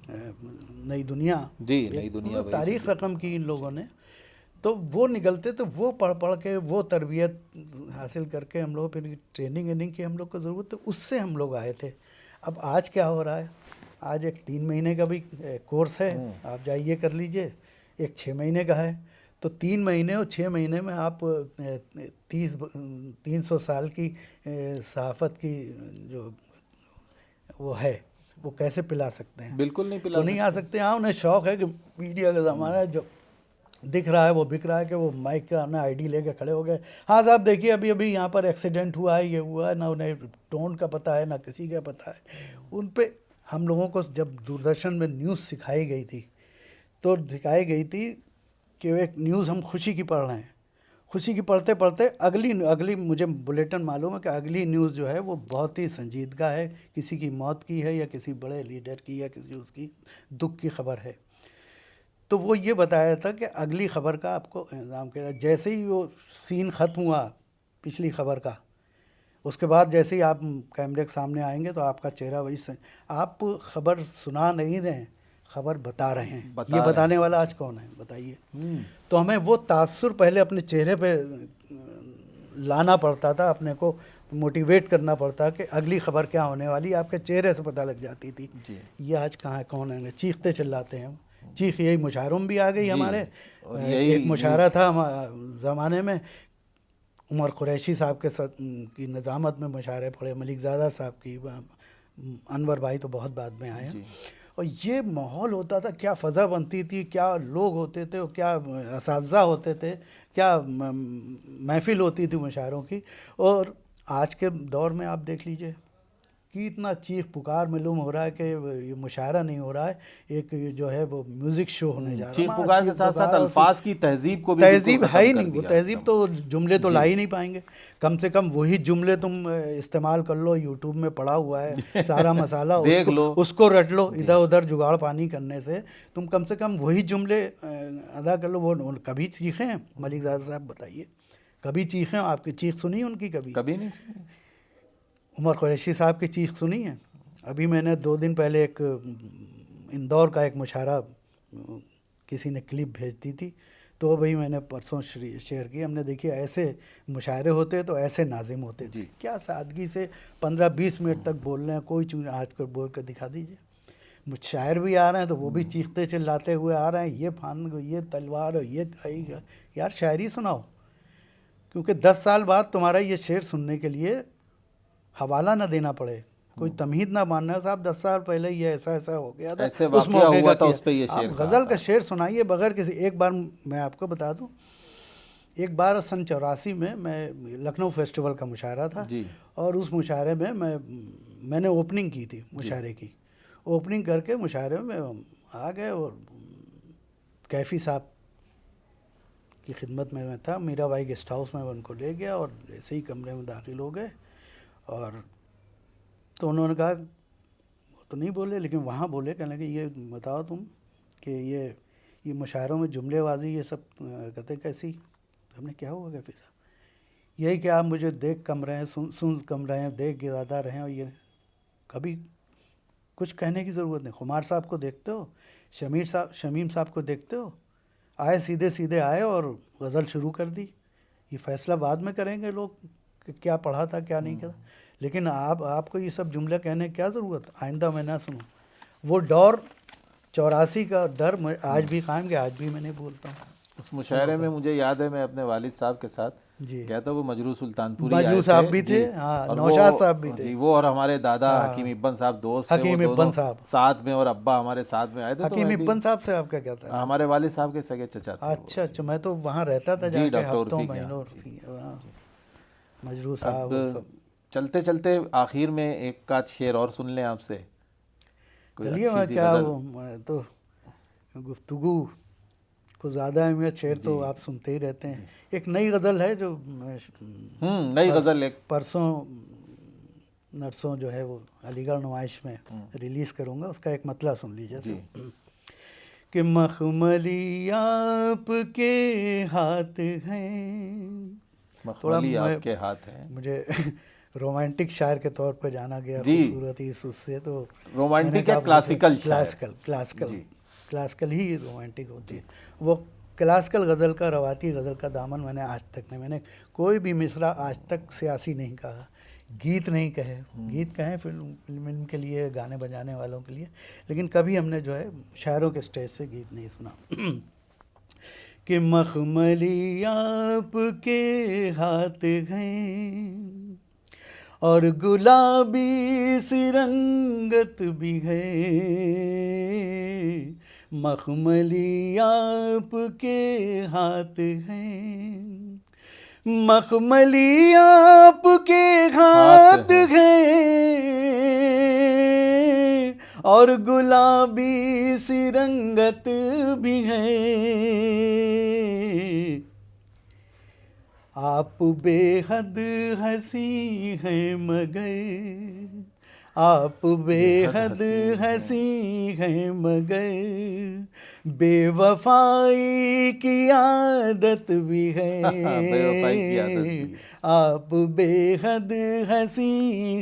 नई दुनिया, जी, नई दुनिया, मतलब वही तारीख रकम की इन लोगों ने। तो वो निकलते, तो वो पढ़ पढ़ के वो तरबियत हासिल करके हम लोग फिर ट्रेनिंग वेनिंग की हम लोग को ज़रूरत, तो उससे हम लोग आए थे। अब आज क्या हो रहा है, आज एक 3 महीने का भी कोर्स है, आप जाइए कर लीजिए, एक 6 महीने का है, तो 3 महीने और 6 महीने में आप 300 साल की सहाफ़त की जो वो है वो कैसे पिला सकते हैं? बिल्कुल नहीं पिला तो नहीं आ सकते। हाँ, उन्हें शौक़ है कि मीडिया का ज़माना है, जो दिख रहा है वो बिक रहा है, कि वो माइक का ना आईडी लेके खड़े हो गए, हाँ साहब देखिए अभी अभी यहाँ पर एक्सीडेंट हुआ है, ये हुआ है, ना उन्हें टोन का पता है, ना किसी का पता है। उन पे हम लोगों को जब दूरदर्शन में न्यूज़ सिखाई गई थी, तो दिखाई गई थी कि एक न्यूज़ हम खुशी की पढ़ रहे हैं, खुशी की पढ़ते पढ़ते अगली मुझे बुलेटिन मालूम है कि अगली न्यूज़ जो है वो बहुत ही संजीदगा है, किसी की मौत की है, या किसी बड़े लीडर की, या किसी उसकी दुख की खबर है। तो वो ये बताया था कि अगली खबर का आपको इंतज़ाम किया। जैसे ही वो सीन ख़त्म हुआ पिछली खबर का, उसके बाद जैसे ही आप कैमरे के सामने आएंगे तो आपका चेहरा वही से, आप खबर सुना नहीं रहे हैं, खबर बता रहे हैं। ये बताने वाला आज कौन है बताइए? तो हमें वो तासुर पहले अपने चेहरे पे लाना पड़ता था, अपने को मोटिवेट करना पड़ता कि अगली खबर क्या होने वाली, आपके चेहरे से पता लग जाती थी। ये आज कहाँ है, कौन है, चीखते चिल्लाते हैं। चीख यही मुशायरों में भी आ गई हमारे। और यही एक मुशायरा था ज़माने में, उमर कुरैशी साहब के की निज़ामत में मुशायरे पढ़े, मलिकज़ादा साहब की, अनवर भाई तो बहुत बाद में आए। और ये माहौल होता था, क्या फ़ज़ा बनती थी, क्या लोग होते थे, क्या असातिज़ा होते थे, क्या महफ़िल होती थी मुशायरों की। और आज के दौर में आप देख लीजिए, कि इतना चीख पुकार मालूम हो रहा है कि ये मुशायरा नहीं हो रहा है, एक जो है वो म्यूजिक शो होने जा रहा है। चीख पुकार के साथ साथ और अल्फाज की तहजीब को भी तहजीब बिल्कुल है ही खत्म कर नहीं, वो दिया तहजीब एकदम। तो जुमले तो ला ही नहीं पाएंगे। कम से कम वही जुमले तुम इस्तेमाल कर लो, यूट्यूब में पड़ा हुआ है सारा मसाला, देख लो। उसको रट लो, इधर उधर जुगाड़ पानी करने से तुम कम से कम वही जुमले अदा कर लो। वो कभी चीखे हैं मलिक ज़ादा साहब, बताइए कभी चीखे हैं? आपकी चीख सुनी उनकी कभी? कभी नहीं सुनी। उमर कुरैशी साहब की चीख सुनी है? अभी मैंने 2 दिन पहले एक इंदौर का एक मुशायरा किसी ने क्लिप भेज दी थी, तो वही मैंने परसों शेयर की। हमने देखिए ऐसे मुशायरे होते तो ऐसे नाजिम होते थे, क्या सादगी से 15-20 मिनट तक बोल रहे हैं, कोई चीज़ आज कर बोल कर दिखा दीजिए। शायर भी आ रहे हैं तो वो भी चीखते चिल्लाते हुए आ रहे हैं, ये फान, ये तलवार, ये यार शायरी सुनाओ। क्योंकि 10 साल बाद तुम्हारा ये शेर सुनने के लिए हवाला ना देना पड़े, कोई तमहीद ना मानना है, साहब 10 साल पहले ये ऐसा ऐसा हो गया था, ऐसे उस वाक़या मौके हुआ का था, उस पे ये आप शेर कहा गज़ल था। का शेर सुनाइए बगैर किसी। एक बार मैं आपको बता दूं, एक बार सन 84 में मैं लखनऊ फेस्टिवल का मुशायरा था जी। और उस मुशायरे में मैंने ओपनिंग की थी मुशायरे की। ओपनिंग करके मुशायरे में आ गए और कैफ़ी साहब की खिदमत में मैं था, मीरा बाई गेस्ट हाउस में उनको ले गया और ऐसे ही कमरे में दाखिल हो गए। और तो उन्होंने कहा, वो तो नहीं बोले लेकिन वहाँ बोले, कहने लगे ये बताओ तुम कि ये मुशायरों में जुमलेबाजी ये सब कहते कैसी? हमने क्या हुआ कैफी साहब? यही कि आप मुझे देख कम रहे हैं, सुन कम रहे हैं, देख ज़्यादा रहे हैं, और ये कभी कुछ कहने की ज़रूरत नहीं। खुमार साहब को देखते हो, शमीम साहब को देखते हो, आए सीधे सीधे आए और गज़ल शुरू कर दी। ये फैसला बाद में करेंगे लोग कि क्या पढ़ा था क्या नहीं करा, लेकिन आपको ये सब जुमले कहने की क्या ज़रूरत? आइंदा मैं ना सुनूं। वो डर 84 का डर आज भी कायम है, आज भी मैं नहीं बोलता हूँ। उस मुशायरे में मुझे याद है, मैं अपने वालिद साहब के साथ जी गया था, वो मजरू सुल्तानपुरी आए मजरू थे। साहब भी थे, जी। हाँ, और नौशाद साहब भी थे। जी, वो और हमारे दादा हकीम इब्बन साहब दोस्त थे, वो हकीम इब्बन दोनों साहब, साथ में, और अब्बा हमारे साथ में आए थे। हकीम इब्बन साहब से आपका क्या था? हमारे वालिद साहब के सगे चचा थे। अच्छा अच्छा, मैं तो वहाँ रहता था जी, जाके डॉक्टर हफ्तों उर्फी के महीनों। यहाँ। मजरू साहब और सब। अब चलते चलते आखिर में एक का शेर और सुन लें आपसे, कोई चलिए, अच्छी मैं सी क्या गजल। वो, मैं तो गुफ्तगू को ज़्यादा अहमियत शेर तो आप सुनते ही रहते हैं। एक नई गज़ल है जो नई गजल एक परसों नरसों जो है वो अलीगढ़ नुमाइश में रिलीज़ करूँगा, उसका एक मतला सुन लीजिए जी। कि मखमली आपके हाथ हैं, मखमली आपके हाथ हैं। मुझे रोमांटिक शायर के तौर पर जाना गया जी। खूबसूरती उससे, तो रोमांटिक या क्लासिकल शायर? क्लासिकल ही रोमांटिक होती है। वो क्लासिकल गज़ल का, रवाती गज़ल का दामन मैंने आज तक नहीं, मैंने कोई भी मिसरा आज तक सियासी नहीं कहा, गीत नहीं कहे। गीत कहें फिल्म के लिए, गाने बजाने वालों के लिए, लेकिन कभी हमने जो है शायरों के स्टेज से गीत नहीं सुना। कि मखमली आपके हाथ हैं और गुलाबी सी रंगत भी है, मखमली आपके हाथ हैं, मखमली आपके हाथ हैं और गुलाबी सी रंगत भी है, आप बेहद हंसी हैं मगर, आप बेहद हंसी हैं मगर बेवफाई की आदत भी है, बेवफाई की आदत भी है। आप बेहद हंसी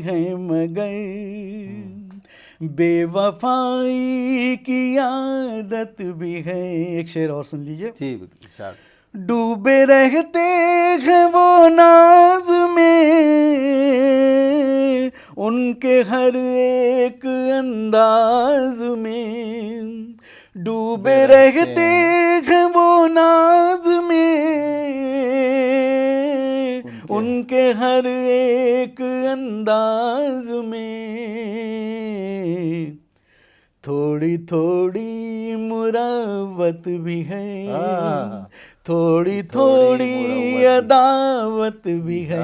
हैं मगर बेवफाई की आदत भी है। एक शेर और सुन लीजिए। जी बिल्कुल। डूबे रहते हैं वो नाज में, उनके हर एक अंदाज में, डूबे रहते हैं वो नाज में, उनके हर एक अंदाज में, थोड़ी थोड़ी मुरव्वत भी है, हाँ, थोड़ी थोड़ी थोड़ी मुरव्वत भी। अदावत भी है,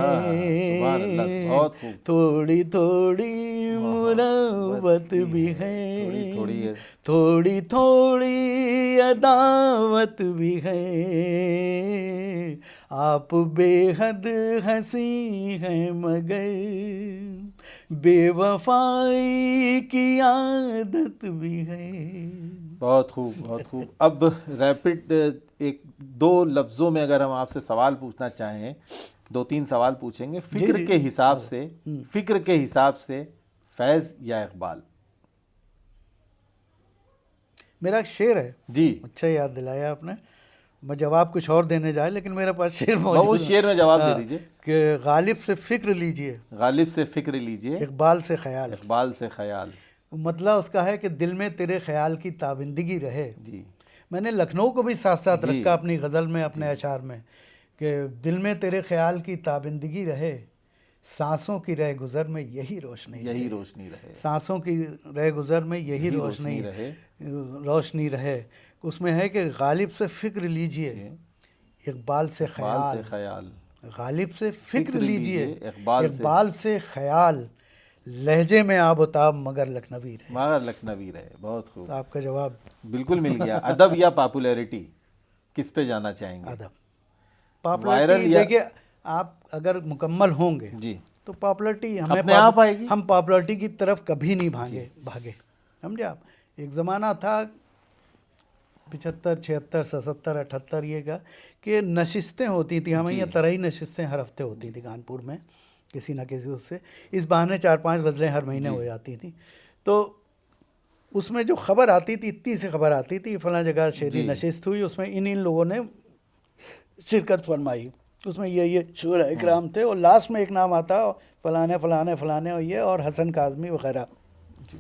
सुभान अल्लाह, बहुत खूब। थोड़ी थोड़ी मुरव्वत भी है, थोड़ी थोड़ी है। थोड़ी थोड़ी अदावत भी है, आप बेहद हंसी हैं मगर बेवफाई की आदत भी है। बहुत खूब, बहुत खूब। अब रैपिड एक दो लफ्ज़ों में अगर हम आपसे सवाल पूछना चाहें, 2-3 सवाल पूछेंगे फिक्र जी, के जी। हिसाब से, फिक्र के हिसाब से फैज़ या इकबाल? मेरा एक शेर है, जी, अच्छा याद दिलाया आपने। मैं जवाब कुछ और देने जाए लेकिन मेरे पास शेर वो मौजूद उस है। शेर में जवाब दे हाँ, दीजिए। कि गालिब से फिक्र लीजिए, गालिब से फिक्र लीजिए, इकबाल से ख्याल। इकबाल से ख्याल। मतलब उसका है कि दिल में तेरे ख्याल की ताबिंदगी रहे। जी, मैंने लखनऊ को भी साथ साथ जी, रखा अपनी गज़ल में, अपने अशार में, कि दिल में तेरे ख्याल की ताबिंदगी रहे, सांसों की रह गुज़र में यही रोशनी यही रहे, रोशनी रहे, सांसों की रह गुज़र में यही यही रोशनी रहे। रोशनी रहे। उसमें है कि गालिब से फ़िक्र लीजिए, जी, इकबाल से इकबाल से ख्याल। ख्याल। गालिब से फ़िक्र फिक्र लीजिए, लीजिए, इकबाल से। इकबाल से ख्याल, लहजे में आबोताब मगर लखनवी रहे। मगर लखनवी रहे। बहुत खूब, तो आपका जवाब बिल्कुल मिल गया। अदब या पॉपुलैरिटी, किस पे जाना चाहेंगे? अदब। वायरल पॉपुलैरिटी या? देखिए, आप अगर मुकम्मल होंगे जी, तो पॉपुलैरिटी हमें अपने आप आएगी। हम पॉपुलैरिटी की तरफ कभी नहीं भागे भागे समझे आप। एक ज़माना था 75, 76, 77, 78 ये का कि नशिस्तें होती थी, हमें जी, यहाँ तरह ही नशिस्तें हर हफ्ते होती थी कानपुर में, किसी ना किसी उससे इस बहाने 4-5 गज़लें हर महीने जी, हो जाती थी। तो उसमें जो खबर आती थी, इतनी सी खबर आती थी, फला जगह शेरी जी, नशिस्त हुई, उसमें इन इन लोगों ने शिरकत फरमाई, उसमें ये शुरा इकराम थे, और लास्ट में एक नाम आता फलाने फलाने फलाने और ये और हसन काज़मी वगैरह। जी,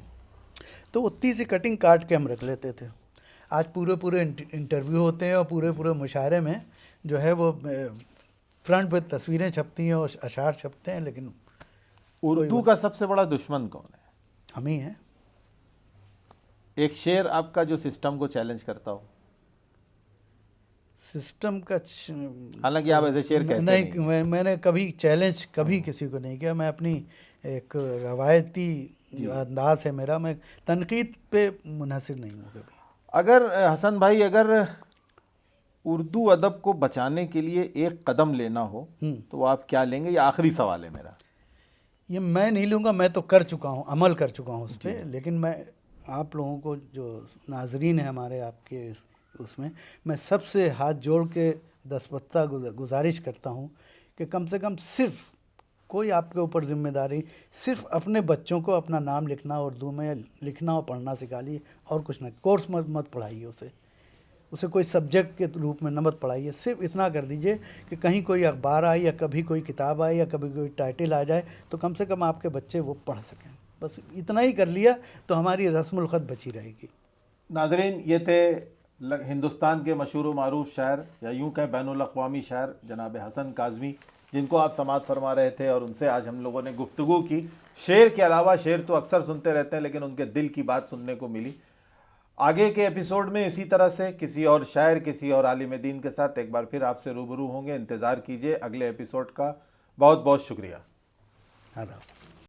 तो उतनी सी कटिंग काट के हम रख लेते थे। आज पूरे पूरे इंटरव्यू होते हैं और पूरे पूरे मुशायरे में जो है वो फ्रंट पे तस्वीरें छपती हैं और अशार छपते हैं, लेकिन उर्दू का सबसे बड़ा दुश्मन कौन है? हम ही हैं। एक शेर आपका जो सिस्टम को चैलेंज करता हो। सिस्टम का हालांकि आप ऐसे शेर कहते नहीं, नहीं। मैंने कभी चैलेंज कभी किसी को नहीं किया। मैं अपनी एक रवायती जो अंदाज है मेरा, मैं तनकीद पे मुनहसिर नहीं हूँ कभी। अगर हसन भाई, अगर उर्दू अदब को बचाने के लिए एक कदम लेना हो तो वो आप क्या लेंगे? ये आखिरी सवाल है मेरा। ये मैं नहीं लूँगा, मैं तो कर चुका हूँ, अमल कर चुका हूँ उस पर, लेकिन मैं आप लोगों को जो नाजरीन है हमारे आपके उसमें, मैं सबसे हाथ जोड़ के दसबत्ता गुजारिश करता हूँ कि कम से कम सिर्फ कोई आपके ऊपर जिम्मेदारी, सिर्फ अपने बच्चों को अपना नाम लिखना उर्दू में, लिखना और पढ़ना सिखा ली, और कुछ ना, कोर्स मत पढ़ाइए उसे कोई सब्जेक्ट के रूप में न मत पढ़ाइए। सिर्फ इतना कर दीजिए कि कहीं कोई अखबार आए या कभी कोई किताब आए या कभी कोई टाइटल आ जाए तो कम से कम आपके बच्चे वो पढ़ सकें। बस इतना ही कर लिया तो हमारी रस्मुल ख़त बची रहेगी। नाजरीन, ये थे हिंदुस्तान के मशहूर मारूफ शायर, या यूं कहें बैनुल अक़वामी शायर जनाब हसन काज़मी, जिनको आप समाअत फरमा रहे थे, और उनसे आज हम लोगों ने गुफ्तगू की। शेर के अलावा, शेर तो अक्सर सुनते रहते हैं, लेकिन उनके दिल की बात सुनने को मिली। आगे के एपिसोड में इसी तरह से किसी और शायर, किसी और आलिम दीन के साथ एक बार फिर आपसे रूबरू होंगे। इंतज़ार कीजिए अगले एपिसोड का। बहुत बहुत शुक्रिया। आदाब।